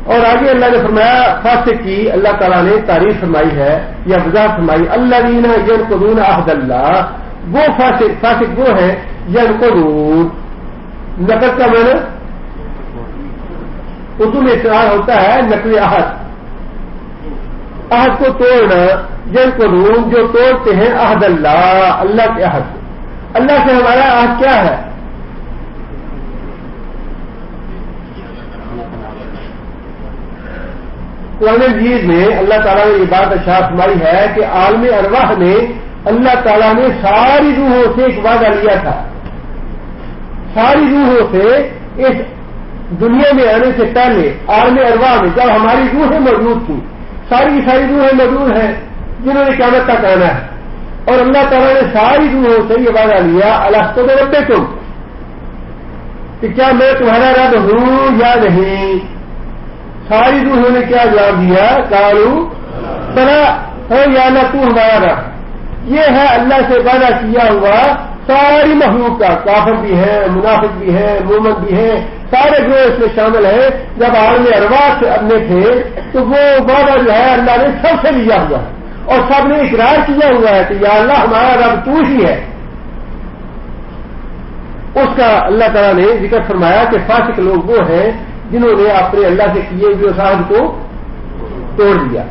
اور آگے اللہ نے فرمایا فاسق کی اللہ تعالیٰ نے تعریف فرمائی ہے یا وضاحت فرمائی. الذین ینقضون عہد اللہ, وہ فاسق وہ ہیں ینقضون, نقض کا معنی اردو میں استعمال ہوتا ہے نقل عہد, عہد کو توڑنا. ینقضون جو توڑتے ہیں عہد اللہ, اللہ کے عہد. اللہ سے ہمارا عہد کیا ہے؟ قرآن مجید میں اللہ تعالیٰ نے یہ بات ارشاد فرمائی ہے کہ عالم ارواح میں اللہ تعالیٰ نے ساری روحوں سے ایک وعدہ لیا تھا. ساری روحوں سے اس دنیا میں آنے سے پہلے عالم ارواح میں جب ہماری روحیں موجود تھیں, ساری کی ساری روحیں موجود ہیں جنہوں نے قیامت تک آنا ہے, اور اللہ تعالیٰ نے ساری روحوں سے یہ وعدہ لیا الستو بربکم, کہ کیا میں تمہارا رب ہوں یا نہیں. ساری روحوں نے کیا جواب دیا؟ قالوا بلا, یا اللہ تو ہمارا رب. یہ ہے اللہ سے وعدہ کیا ہوا ساری مخلوق کا, کافر بھی ہیں, منافق بھی ہیں, مومن بھی ہیں, سارے جو اس میں شامل ہیں. جب عالم ارواح سے اپنے تھے تو وہ وعدہ جو ہے اللہ نے سب سے لیا ہوا ہے, اور سب نے اقرار کیا ہوا ہے کہ یا اللہ ہمارا رب تو ہی ہے. اس کا اللہ تعالیٰ نے ذکر فرمایا کہ فاسق لوگ وہ ہیں جنہوں نے اپنے اللہ سے کیے ہوئے عہد کو توڑ دیا.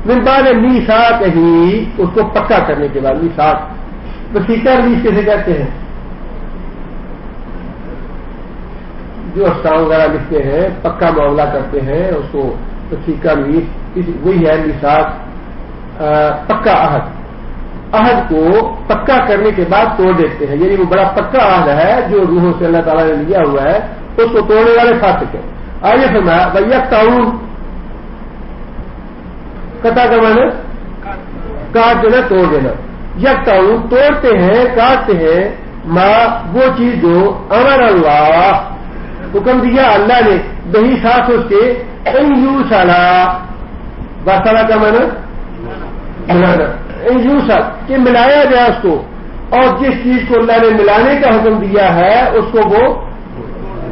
من بعد میثاق ہی, اس کو پکا کرنے کے بعد. میثاق وسیقہ ریلیز کیسے کہتے ہیں؟ جو احکام وغیرہ لکھتے ہیں, پکا معاملہ کرتے ہیں, اس کو وسیقہ ریلیز, وہی ہے میثاق, پکا عہد. عہد کو پکا کرنے کے بعد توڑ دیتے ہیں, یعنی وہ بڑا پکا عہد ہے جو روحوں سے اللہ تعالیٰ نے لیا ہوا ہے, اس کو توڑنے والے فاسق ہیں. آگے فرمایا وَيَقْطَعُونَ, قطع کا معنی کاٹ دینا توڑ دینا. یکتعون توڑتے ہیں کاٹتے ہیں ماں وہ چیز جو امر اللہ حکم دیا اللہ نے بہی ساتھ اس کے ان یوسلا باسالہ کا مانا ملانا ان یوسل کہ ملایا جائے اس کو اور جس چیز کو اللہ نے ملانے کا حکم دیا ہے اس کو وہ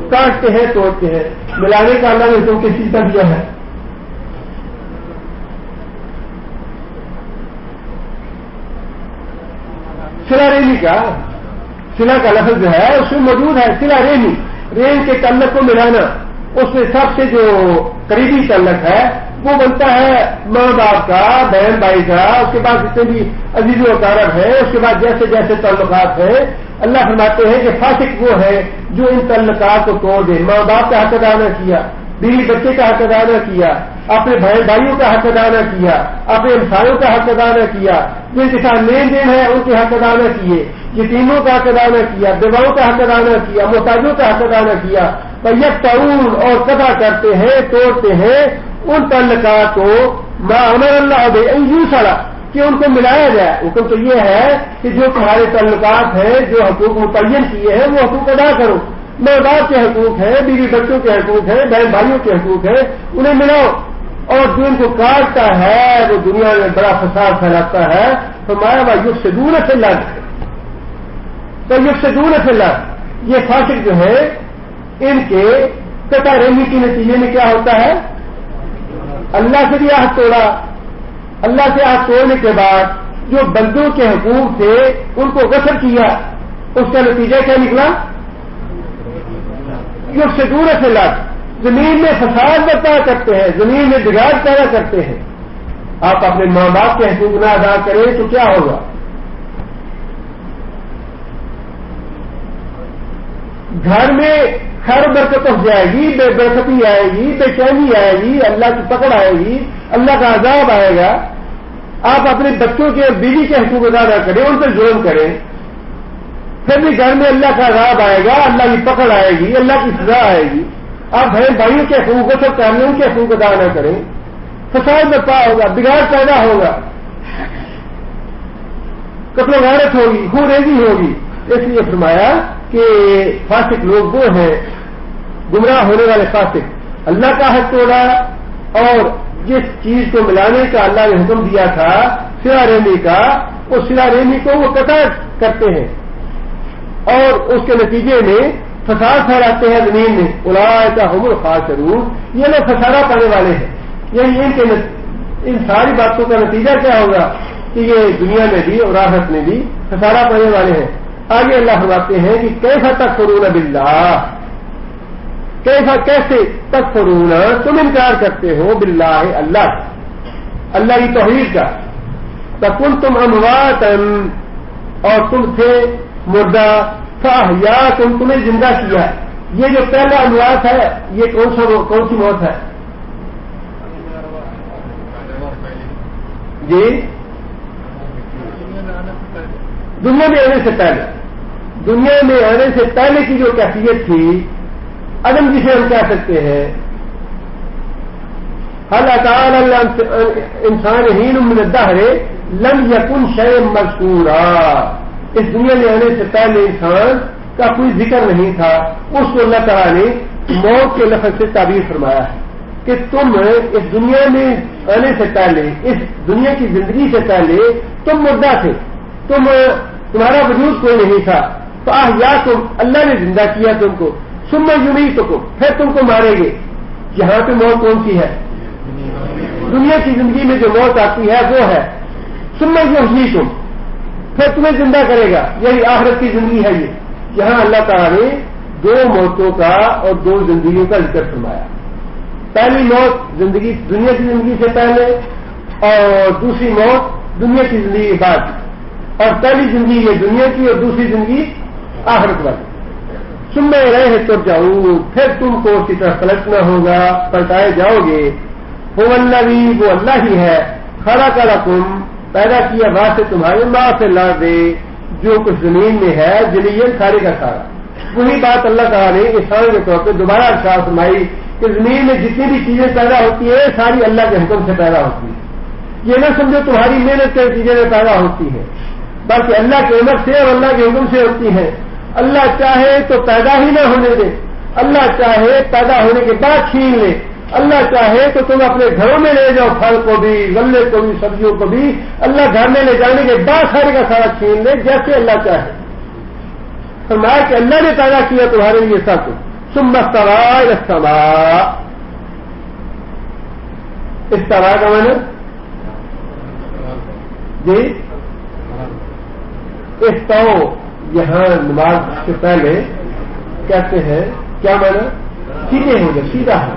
کاٹتے ہیں توڑتے ہیں. ملانے کا اللہ نے حکم کس چیز کا دیا ہے؟ سلا ریمی کا سلا کا لفظ جو ہے اس میں موجود ہے سلا ریمی ریم کے تعلق کو ملانا. اس میں سب سے جو قریبی تعلق ہے وہ بنتا ہے ماں باپ کا بہن بھائی کا اس کے بعد جتنے بھی عزیز و اقارب ہیں اس کے بعد جیسے جیسے تعلقات ہیں اللہ فرماتے ہیں کہ فاسق وہ ہے جو ان تعلقات کو توڑ دے. ماں باپ کا حق ادا نہ کیا بیوی بچے کا حق ادا نہ کیا اپنے بہن بھائیوں کا حق ادا نہ کیا اپنے انسانوں کا حق ادا نہ کیا جن کے ساتھ لین دین ہے ان کے حق ادا نہ کیے یتیموں کا حق ادا نہ کیا بیواؤں کا حق ادا نہ کیا محتاجوں کا حق ادا نہ کیا یکتعون اور قطع کرتے ہیں توڑتے ہیں ان تعلقات کو ما امر اللہ بہ ان یوصل کہ ان کو ملایا جائے. حکم تو یہ ہے کہ جو تمہارے تعلقات ہیں جو حقوق متعین کیے ہیں وہ حقوق ادا کرو. ماں باپ کے حقوق ہیں بیوی بچوں کے حقوق ہیں بہن بھائیوں کے حقوق ہیں انہیں ملاؤ. اور جو ان کو کاٹتا ہے وہ دنیا میں بڑا فساد پھیلاتا ہے. فرمایا وہ یوگ سے دور سے لگ تو یوگ سے دور سے لگ یہ فاسق جو ہے ان کے قطع رحمی کے نتیجے میں کیا ہوتا ہے؟ اللہ سے بھی عہد توڑا. اللہ سے عہد توڑنے کے بعد جو بندوں کے حقوق تھے ان کو غصب کیا. اس کا نتیجہ کیا نکلا؟ یوگ سے دور سے لگ زمین میں فساد برپا کرتے ہیں زمین میں بگاڑ پیدا کرتے ہیں. آپ اپنے ماں باپ کے حقوق نہ ادا کریں تو کیا ہوگا؟ گھر میں خیر برکت ہو جائے گی بے برکتی آئے گی بے چینی آئے گی اللہ کی پکڑ آئے گی اللہ کا عذاب آئے گا. آپ اپنے بچوں کے بیوی کے حقوق ادا نہ کریں ان پر ظلم کریں پھر بھی گھر میں اللہ کا عذاب آئے گا اللہ کی پکڑ آئے گی اللہ کی سزا آئے گی. آپ بہن بھائیوں کے حقوق کو سب کرنے ان کے حقوق ادا نہ کریں فساد برپا ہوگا بگاڑ پیدا ہوگا قتل و غارت ہوگی خون ریزی ہوگی. اس لیے فرمایا کہ فاسق لوگ وہ ہیں گمراہ ہونے والے فاسق. اللہ کا حق توڑا اور جس چیز کو ملانے کا اللہ نے حکم دیا تھا سلا ریمی کا اس سلا ریمی کو وہ قطع کرتے ہیں اور اس کے نتیجے میں فساد پھیلاتے ہیں زمین میں. اولئک هم الخاسرون یہ لوگ خسارہ پانے والے ہیں. یعنی ان ساری باتوں کا نتیجہ کیا ہوگا کہ یہ دنیا میں بھی اور آخرت میں بھی خسارہ پانے والے ہیں. آگے اللہ فرماتے ہیں کہ کیسا تکفرون باللہ کیسے تکفرون تم انکار کرتے ہو باللہ اللہ کی توحید کا. فکنتم امواتا اور تم تھے مردہ فاحیاکم تمہیں زندہ کیا. یہ جو پہلا اموات ہے یہ کون سی موت ہے؟ جی دنیا میں آنے سے پہلے کی جو کیفیت تھی عدم جسے ہم کہہ سکتے ہیں حل اتى انسان حین من الدہر لم یکن شیئا مذکورا. اس دنیا میں آنے سے پہلے انسان کا کوئی ذکر نہیں تھا. اس کو اللہ تعالیٰ نے موت کے لفظ سے تعبیر فرمایا ہے کہ تم اس دنیا میں آنے سے پہلے اس دنیا کی زندگی سے پہلے تم مردہ تھے تمہارا وجود کوئی نہیں تھا. فاحیاکم اللہ نے زندہ کیا تم کو. ثم یمیتکم پھر تم کو مارے گے. یہاں پہ موت کون سی ہے؟ دنیا کی زندگی میں جو موت آتی ہے وہ ہے. ثم یحییکم پھر تمہیں زندہ کرے گا. یہی آخرت کی زندگی ہے. یہ یہاں اللہ تعالیٰ نے دو موتوں کا اور دو زندگیوں کا ذکر فرمایا. پہلی موت زندگی دنیا کی زندگی سے پہلے اور دوسری موت دنیا کی زندگی کے بعد. اور پہلی زندگی یہ دنیا کی اور دوسری زندگی آخرت والی. ثم الیہ ترجعون پھر تم کو اسی طرح پلٹنا ہوگا پلٹائے جاؤ گے. هو الذی وہ اللہ ہی ہے خلق لکم پیدا کیا واسطے تمہارے ما فی الارض جو کچھ زمین میں ہے جلیل سارے کا سارا. وہی بات اللہ تعالیٰ نے انسان کے طور پہ دوبارہ ارشاد فرمائی کہ زمین میں جتنی بھی چیزیں پیدا ہوتی ہیں ساری اللہ کے حکم سے پیدا ہوتی ہیں. یہ نہ سمجھو تمہاری محنت کے نتیجے میں پیدا ہوتی ہے، بلکہ اللہ کے عمر سے اور اللہ کے حکم سے ہوتی ہیں۔ اللہ چاہے تو پیدا ہی نہ ہونے دے، اللہ چاہے پیدا ہونے کے بعد چھین لے، اللہ چاہے تو تم اپنے گھروں میں لے جاؤ، پھل کو بھی، غلے کو بھی، سبزیوں کو بھی، اللہ گھر میں لے جانے کے بعد سارے کا سارا چھین لے جیسے اللہ چاہے۔ فرمایا کہ اللہ نے پیدا کیا تمہارے لیے سب کچھ۔ ثم استوى الى السماء، استوى کا معنی جی استو، یہاں نماز سے پہلے کہتے ہیں کیا معنی؟ سیدھے ہو جاؤ، سیدھا ہو،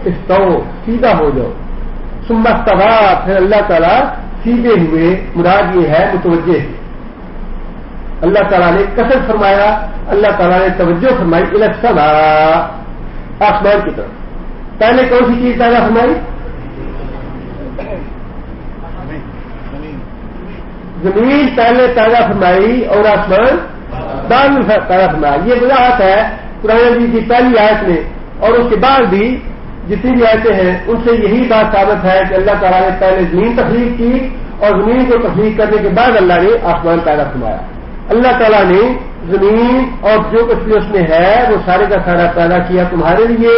استو سیدھا ہو جاؤ۔ ثم استوى، پھر اللہ تعالیٰ سیدھے ہوئے، مراد یہ ہے متوجہ ہے۔ اللہ تعالیٰ نے قصد فرمایا، اللہ تعالیٰ نے توجہ فرمائی الی السماء، آسمان کی طرف۔ پہلے کون سی چیز پیدا فرمائی؟ زمین پہلے پیدا فرمائی اور آسمان بعد میں پیدا فرمایا۔ یہ وضاحت ہے قرآن مجید کی پہلی آیت میں، اور اس کے بعد بھی جتنی بھی آیتیں ہیں ان سے یہی بات ثابت ہے کہ اللہ تعالیٰ نے پہلے زمین تخلیق کی اور زمین کو تخلیق کرنے کے بعد اللہ نے آسمان پیدا فرمایا۔ اللہ تعالیٰ نے زمین اور جو کچھ بھی اس میں ہے وہ سارے کا سارا پیدا کیا تمہارے لیے۔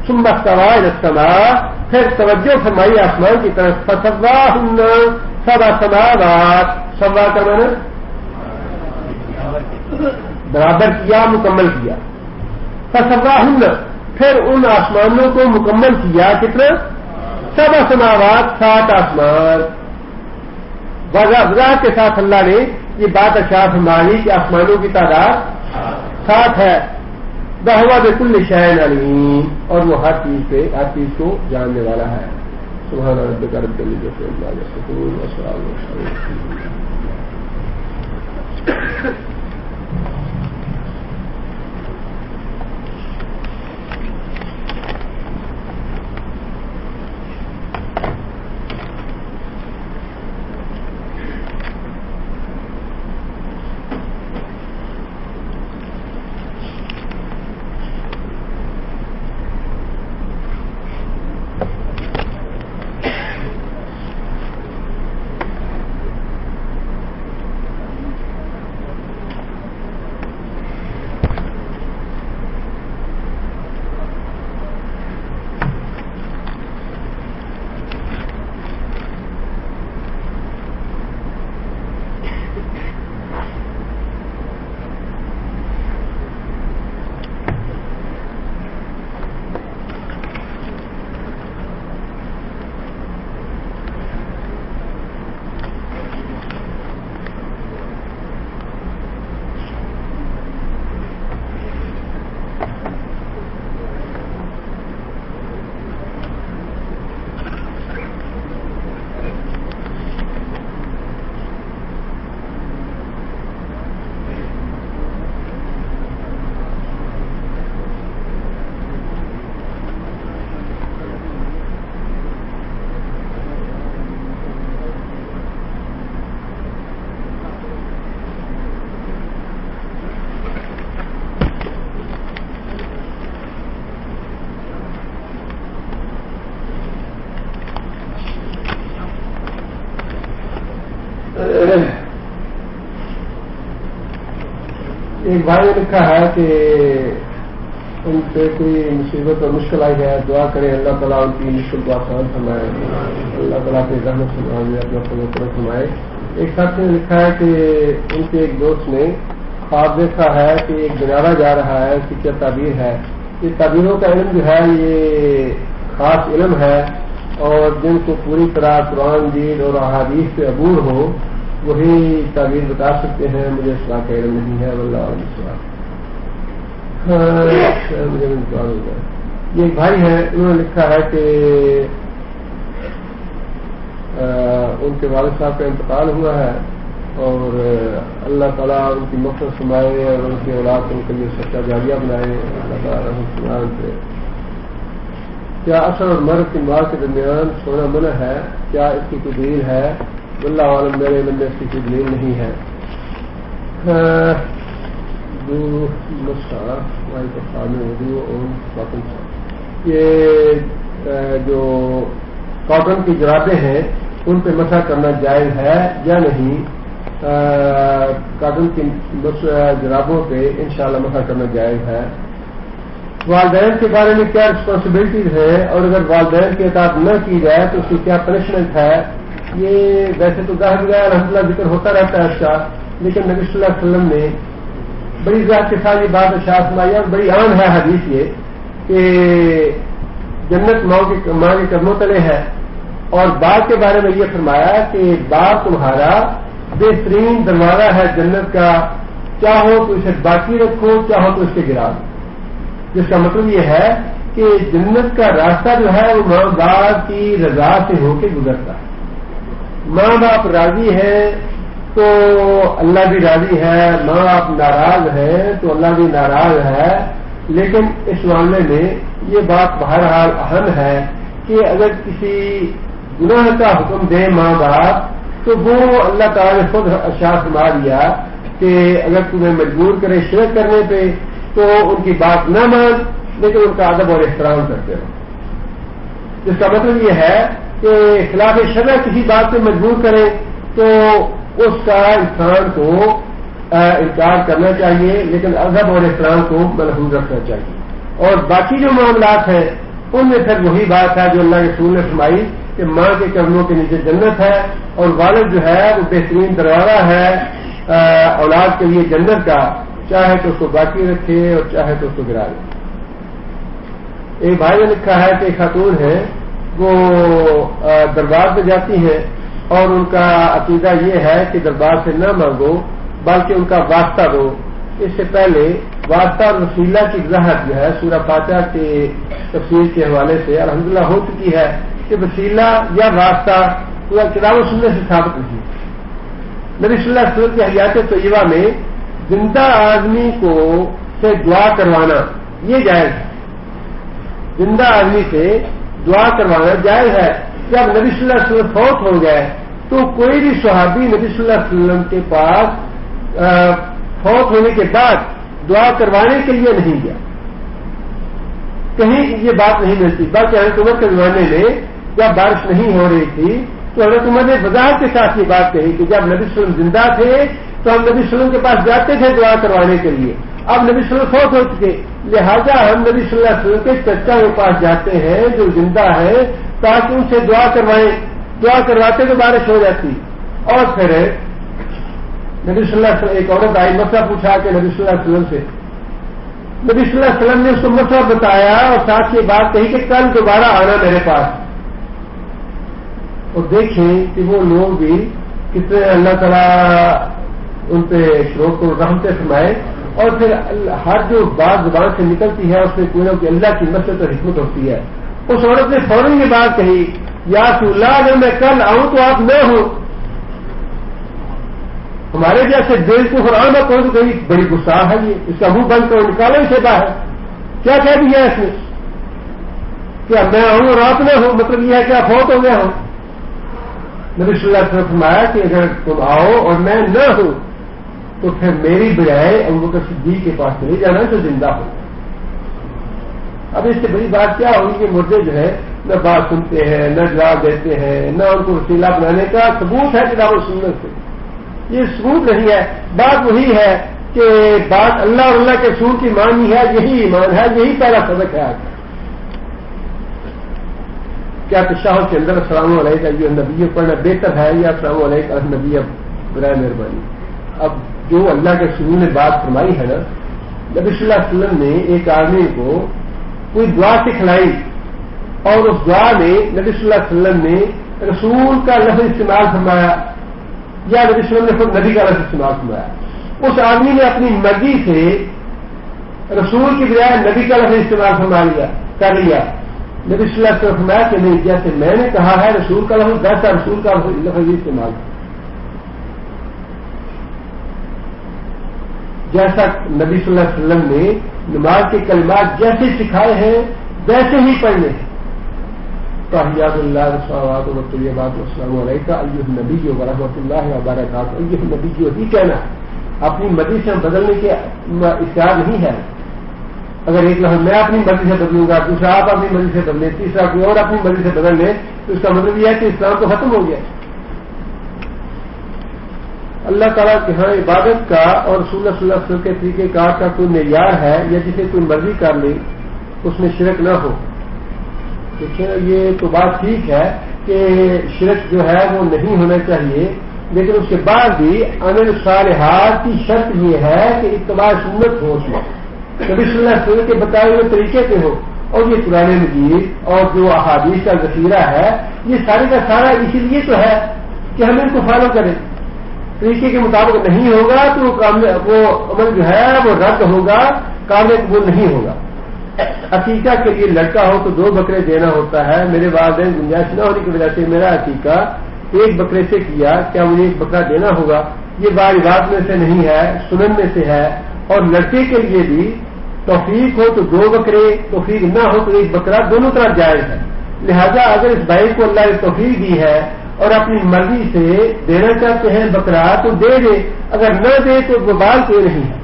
ثم استوى الى السماء، پھر توجہ فرمائی آسمان کی طرف۔ فسواہن سبع سماوات، سوا کا معنی برابر کیا، مکمل کیا۔ فسواہن، پھر ان آسمانوں کو مکمل کیا، کتنا؟ سبع سماوات، 7 آسمان۔ وضاحت کے ساتھ اللہ نے یہ بات اشار فرمائی کہ آسمانوں کی تعداد 7 ہے۔ وَهُوَ بِكُلِّ شَيْءٍ عَلِيمٌ، اور وہ ہر چیز کو جاننے والا ہے۔ سبحان ربک رب العزت عما یصفون وسلام علی المرسلین۔ ایک بھائی نے لکھا ہے کہ ان پہ کوئی مصیبت اور مشکل آئی ہے، دعا کریں اللہ تعالیٰ ان کی مشکل کو آسان فرمائے، اللہ تعالیٰ کے رحمت سے اپنا فضل فرمائے۔ ایک ساتھی نے لکھا ہے کہ ان کے ایک دوست نے خواب دیکھا ہے کہ ایک جنازہ جا رہا ہے، اس کی کیا تعبیر ہے؟ یہ تعبیروں کا علم جو ہے یہ خاص علم ہے، اور جن کو پوری طرح قرآن دین اور احادیث سے عبور ہو وہی تعبیر بتا سکتے ہیں، مجھے اس کا علم نہیں ہے، واللہ اعلم۔ مجھے انتظار ہو گیا۔ یہ ایک بھائی ہیں، انہوں نے لکھا ہے کہ ان کے والد صاحب کا انتقال ہوا ہے اور اللہ تعالیٰ ان کی مغفرت فرمائے اور ان کی اولاد کو ان کے لیے سچا جاریہ بنائے، اللہ تعالیٰ رحمت فرمائے پہ۔ کیا عصر اور مرد کی مار کے درمیان سونا منع ہے؟ کیا اس کی کوئی دلیل ہے؟ واللہ عالم، میرے علم میں اس کی کوئی دلیل نہیں ہے۔ یہ جو کاٹن کی جرابیں ہیں ان پہ مسح کرنا جائز ہے یا نہیں؟ کاٹن کی جرابوں پہ انشاءاللہ مسح کرنا جائز ہے۔ والدین کے بارے میں کیا رسپانسبلٹیز ہیں، اور اگر والدین کی اطاعت نہ کی جائے تو اس کی کیا پنشمنٹ ہے؟ یہ ویسے تو ظاہر الحمدللہ ذکر ہوتا رہتا ہے اس کا، لیکن نبی صلی اللہ علیہ وسلم نے بڑی ذات کے ساتھ یہ بات ارشاد فرمائی، اور بڑی عام ہے حدیث یہ کہ جنت ماں کے قدموں تلے ہے، اور باپ کے بارے میں یہ فرمایا کہ باپ تمہارا بہترین دروازہ ہے جنت کا، چاہو تو اسے باقی رکھو، چاہو تو اس کے گرا دو، جس کا مطلب یہ ہے کہ جنت کا راستہ جو ہے وہ ماں باپ کی رضا سے ہو کے گزرتا ہے۔ ماں باپ راضی ہے تو اللہ بھی راضی ہے، ماں باپ ناراض ہیں تو اللہ بھی ناراض ہے، لیکن اس معاملے میں یہ بات بہرحال اہم ہے کہ اگر کسی گناہ کا حکم دے ماں باپ تو وہ اللہ تعالی نے خود ارشاد فرما دیا کہ اگر تمہیں مجبور کرے شرک کرنے پہ تو ان کی بات نہ مان، لیکن ان کا ادب اور احترام کرتے رہو۔ جس کا مطلب یہ ہے کہ خلاف شرع کسی بات پہ مجبور کرے تو اس کا انسان کو انکار کرنا چاہیے، لیکن ادب اور احترام کو محفوظ رکھنا چاہیے۔ اور باقی جو معاملات ہیں ان میں پھر وہی بات ہے جو اللہ کے رسول نے فرمائی کہ ماں کے قدموں کے نیچے جنت ہے، اور والد جو ہے وہ بہترین دروازہ ہے اولاد کے لیے جنت کا، چاہے تو اس کو باقی رکھے اور چاہے تو اس کو گرا دے۔ ایک بھائی نے لکھا ہے کہ ایک خاتون ہے وہ دربار پہ جاتی ہیں اور ان کا عقیدہ یہ ہے کہ دربار سے نہ مانگو بلکہ ان کا واسطہ دو۔ اس سے پہلے واسطہ اور وسیلہ کی وضاحت جو ہے سورہ فاتحہ کے تفسیر کے حوالے سے الحمدللہ ہو چکی ہے کہ وسیلہ یا واسطہ پورا کتاب و سنت سے ثابت نہیں۔ نبی صلی اللہ علیہ وسلم کی حیات طیبہ میں زندہ آدمی کو سے دعا کروانا یہ جائز ہے، زندہ آدمی سے دعا کروانا جائز ہے۔ جب نبی صلی اللہ علیہ وسلم فوت ہو گئے تو کوئی بھی صحابی نبی صلی اللہ علیہ وسلم کے پاس فوت ہونے کے بعد دعا کروانے کے لیے نہیں گیا، کہیں یہ بات نہیں ملتی۔ بلکہ حضرت عمر کے زمانے میں جب بارش نہیں ہو رہی تھی تو حضرت عمر نے وضاحت کے ساتھ یہ بات کہی کہ جب نبی صلی اللہ علیہ وسلم زندہ تھے تو ہم نبی صلی اللہ علیہ وسلم کے پاس جاتے تھے دعا کروانے کے لیے، اب نبی صلی اللہ علیہ وسلم فوت ہو چکے، لہذا ہم نبی صلی اللہ علیہ وسلم کے چچا کے پاس جاتے ہیں جو زندہ ہے تاکہ ان سے دعا کروائیں، دعا کرواتے تو بارش ہو جاتی۔ اور پھر نبی صلی اللہ علیہ وسلم ایک عورت آئی، مسئلہ پوچھا کہ نبی صلی اللہ علیہ وسلم سے، نبی صلی اللہ علیہ وسلم نے اس کو مسئلہ بتایا اور ساتھ یہ بات کہی کہ کل دوبارہ آنا میرے پاس۔ اور دیکھیں کہ وہ لوگ بھی کتنے اللہ تعالیٰ ان پہ شروع کو رحمت فرمائے، اور پھر ہر جو بات زبان سے نکلتی ہے اس میں کوئی نہ کوئی اللہ کی مصلحت اور حکمت ہوتی ہے۔ اس عورت نے فوراً یہ بات کہی، یا رسول اللہ اگر میں کل آؤں تو آپ نہ ہوں۔ ہمارے جیسے دل کو قرآن میں کوئی تو کہیں بڑی غصہ ہے، یہ اس کا منہ بند کرو، نکالو اسے باہر، کیا کہہ دیا اس نے کہ میں آؤں اور آپ نہ ہوں، مطلب یہ ہے کہ آپ فوت ہو گیا ہوں۔ نبی صلی اللہ علیہ وسلم فرمایا کہ اگر تم آؤ اور میں نہ ہوں تو پھر میری بجائے ابوبکر صدیق کے پاس چلے جانا جو زندہ ہو۔ اب اس سے بڑی بات کیا ہوگی کہ مردے جو ہے نہ بات سنتے ہیں، نہ جواب دیتے ہیں، نہ ان کو وسیلہ بنانے کا ثبوت ہے کتاب و سنت سے، یہ ثبوت نہیں ہے۔ بات وہی ہے کہ بات اللہ اور اللہ کے رسول کی مانی ہے، یہی ایمان ہے، یہی پہلا سبق ہے آج۔ کیا تشہد کے اندر السلام علیکم ایھا النبی پڑھنا بہتر ہے یا السلام علیکم ایھا النبی؟ اب برائے مہربانی، اب جو اللہ کے رسول نے بات فرمائی ہے نا، نبی صلی اللہ علیہ وسلم نے ایک آدمی کو کوئی دعا سکھلائی اور اس دعا میں نبی صلی اللہ علیہ وسلم نے رسول کا لفظ استعمال فرمایا یا نبی صلی اللہ علیہ وسلم نے خود نبی کا لفظ استعمال فرمایا، اس آدمی نے اپنی مرضی سے رسول کی بجائے نبی کا لفظ استعمال کر لیا۔ نبی صلی اللہ علیہ وسلم فرمایا کہ نہیں، جیسے میں نے کہا ہے رسول کا لفظ ویسا رسول کا لفظ استعمال، جیسا نبی صلی اللہ علیہ وسلم نے نماز کے کلمات جیسے سکھائے ہیں ویسے ہی پڑھنے ہیں۔ تحیات اللہ والصلوات والطیبات والسلام علیکم ایھا النبی ورحمۃ اللہ وبرکاتہ، ایھا النبی ہی کہنا ہے، اپنی مرضی سے بدلنے کے اختیار نہیں ہے۔ اگر ایک لفظ میں اپنی مرضی سے بدلوں گا، دوسرا آپ اپنی مرضی سے بدلیں، تیسرا کوئی اور اپنی مرضی سے بدل لے تو اس کا مطلب یہ ہے کہ اسلام تو ختم ہو گیا. اللہ تعالیٰ کے ہاں عبادت کا اور رسول اللہ صلی اللہ علیہ وسلم کے طریقہ کار کا کوئی معیار ہے یا جسے کوئی مرضی کر لے اس میں شرک نہ ہو. دیکھیں یہ تو بات ٹھیک ہے کہ شرک جو ہے وہ نہیں ہونا چاہیے، لیکن اس کے بعد بھی عمل صالحات کی شرط یہ ہے کہ اتباع سنت ہو اس میں، نبی صلی اللہ علیہ وسلم کے بتائے ہوئے طریقے سے ہو. اور یہ قرآن مجید اور جو احادیث کا ذخیرہ ہے یہ سارے کا سارا اسی لیے تو ہے کہ ہم ان کو فالو کریں. طریقے کے مطابق نہیں ہوگا تو وہ عمل جو ہے وہ رد ہوگا، قابل قبول نہیں ہوگا. عقیقہ کے لیے لڑکا ہو تو 2 بکرے دینا ہوتا ہے. میرے والدین گنجائش نہ ہونے کی وجہ سے میرا عقیقہ 1 بکرے سے کیا، کیا مجھے 1 بکرا دینا ہوگا؟ یہ واجبات میں سے نہیں ہے، سنن میں سے ہے. اور لڑکے کے لیے بھی توفیق ہو تو 2 بکرے، توفیق نہ ہو تو 1 بکرا، دونوں طرف جائز ہے. لہذا اگر اس بھائی کو اللہ نے توفیق دی ہے اور اپنی مرضی سے دینا چاہتے ہیں بکرا تو دے دے، اگر نہ دے تو وبال کوئی نہیں ہے،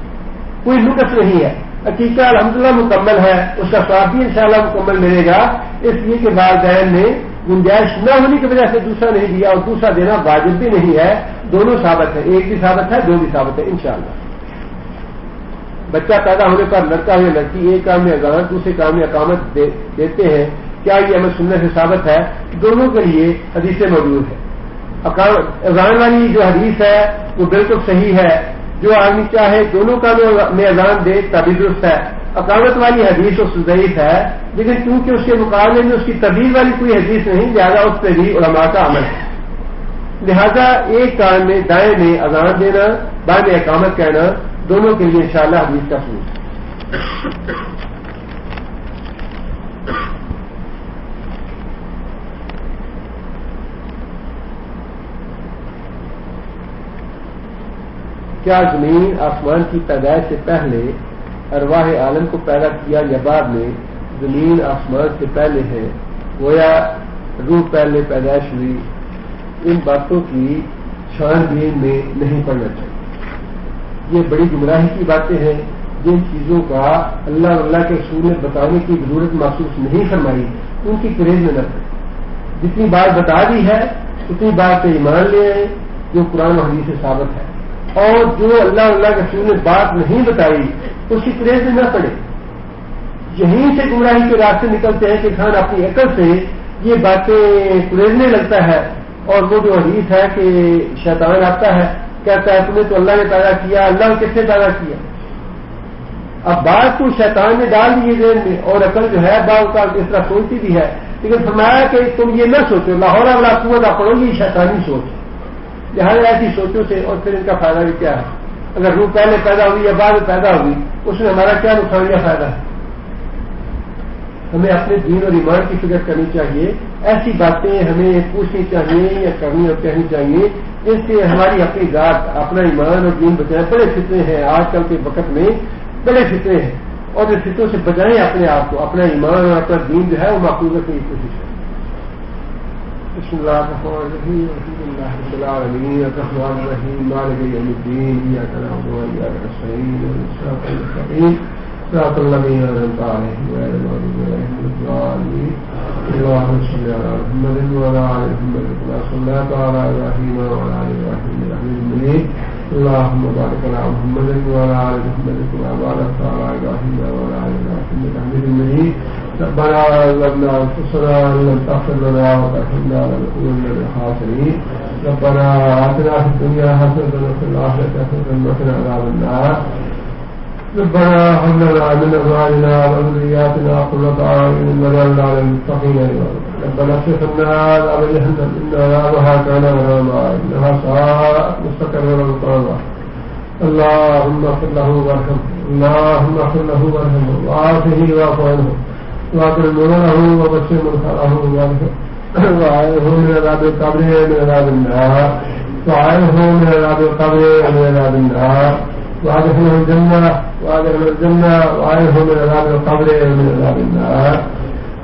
کوئی نقص نہیں ہے. عقیقہ الحمدللہ مکمل ہے، اس کا ثواب بھی انشاءاللہ مکمل ملے گا. اس لیے کہ والدین نے گنجائش نہ ہونے کی وجہ سے دوسرا نہیں دیا اور دوسرا دینا واجب بھی نہیں ہے. دونوں ثابت ہے، 1 بھی ثابت ہے، 2 بھی ثابت ہے انشاءاللہ. بچہ پیدا ہونے پر لڑکا ہو یا لڑکی ایک کام میں اذان دوسرے کام میں اقامت دیتے ہیں، کیا یہ عمل سننے سے ثابت ہے؟ دونوں کے لیے حدیثیں موجود ہے. اذان والی جو حدیث ہے وہ بالکل صحیح ہے، جو آدمی چاہے دونوں کاموں میں اذان دے تبھی درست ہے. اقامت والی حدیث اس ضعیف ہے، لیکن کیونکہ اس کے مقابلے میں اس کی تبدیل والی کوئی حدیث نہیں، لہٰذا اس پہ بھی علماء کا عمل ہے. لہذا ایک کان میں دائیں میں اذان دینا، بائیں میں اقامت کہنا، دونوں کے لیے انشاءاللہ حدیث کا ثبوت ہے. کیا زمین آسمان کی پیدائش سے پہلے ارواح عالم کو پیدا کیا یا بعد میں زمین آسمان سے پہلے ہے، گویا روح پہلے پیدائش ہوئی؟ ان باتوں کی چھان بین میں نہیں پڑنا چاہیے. یہ بڑی گمراہی کی باتیں ہیں جن چیزوں کا اللہ کے رسول نے بتانے کی ضرورت محسوس نہیں فرمائی، ان کی پرہیز میں نہ کریں. جتنی بات بتا دی ہے اتنی بات پہ ایمان لے آئے جو قرآن و حدیث سے ثابت ہے، اور جو اللہ کے رسول نے بات نہیں بتائی اس کی پرہیز میں نہ پڑے. یہیں سے گمراہی کے راستے نکلتے ہیں کہ انسان اپنی عقل سے یہ باتیں پریزنے لگتا ہے. اور وہ جو حدیث ہے کہ شیطان آتا ہے کہتا ہے تمہیں تو اللہ نے پیدا کیا، اللہ نے کس نے پیدا کیا؟ اب بات کو شیطان نے ڈال دی ذہن میں، اور عقل جو ہے بعض کا اس طرح سوچتی بھی ہے، لیکن فرمایا کہ تم یہ نہ سوچو لاہور والا قوت آپ پڑھو گی شیطانی سوچ. لہٰذا ایسی سوچوں سے اور پھر ان کا فائدہ بھی کیا ہے؟ اگر روح پہلے پیدا ہوئی یا بعد میں پیدا ہوئی اس میں ہمارا کیا نقصان یا فائدہ ہے؟ ہمیں اپنے دین اور ایمان کی فکر کرنی چاہیے. ایسی باتیں ہمیں پوچھنی چاہیے یا کرنی اور کہنی چاہیے جس سے ہماری اپنی ذات اپنا ایمان اور دین بچائیں. بڑے فتنے ہیں آج کل کے وقت میں، بڑے فتنے ہیں، اور ان فتنوں سے بچائیں اپنے آپ کو. اپنا ایمان اور اپنا دین جو ہے وہ محفوظ رکھنے کی کوشش کریں. بسم الله الرحمن الرحيم الحمد لله رب العالمين الرحمن الرحيم مالك يوم الدين إياك نعبد وإياك نستعين اهدنا الصراط المستقيم صراط الذين أنعمت عليهم غير المغضوب عليهم ولا الضالين. اللهم صل على محمد وعلى آل محمد كما صليت على إبراهيم وعلى آل إبراهيم إنك حميد مجيد. اللهم بارك على محمد وعلى آل محمد كما باركت على إبراهيم وعلى آل إبراهيم إنك حميد مجيد. ربنا ظلمنا أنفسنا وإن لم تغفر لنا وترحمنا لنكونن من الخاسرين. ربنا آتنا في الدنيا حسنة وفي الآخرة حسنة وقنا عذاب النار. ربنا هب لنا من أزواجنا وذرياتنا قرة أعين واجعلنا للمتقين إماما. ربنا اصرف عنا عذاب جهنم إن عذابها كان غراما إنها ساءت مستقرا مقاما. اللهم اغفر له وارحمه، اللهم اغفر له وارحمه وعافه واعف عنه واكرم له وبشر منكره وعافه من عذاب القبر ومن عذاب النار، وعافه من عذاب القبر ومن عذاب النار، وادخله الجنة وعافه من عذاب القبر ومن عذاب النار.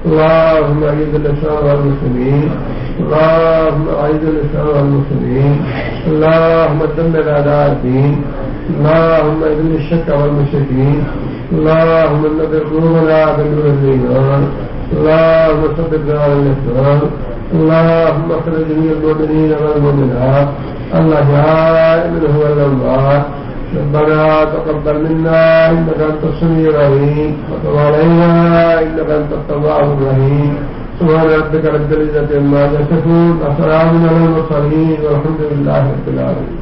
اللهم أعز الإسلام والمسلمين، اللهم أعز الإسلام والمسلمين، اللهم دمر أعداء الدين، اللهم اذل الشرك والمشركين، اللهم نذر قلوبنا بنور الإيمان، اللهم ثبت على الإسلام، اللهم اغفر لجميع المؤمنين والمؤمنات الأحياء منهم والأموات ربنا تقبل منا إنك أنت السميع العليم وتب علينا إنك أنت التواب الرحيم سبحان ربك رب العزة عما يصفون وسلام على المرسلين والحمد لله رب العالمين.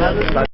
بہت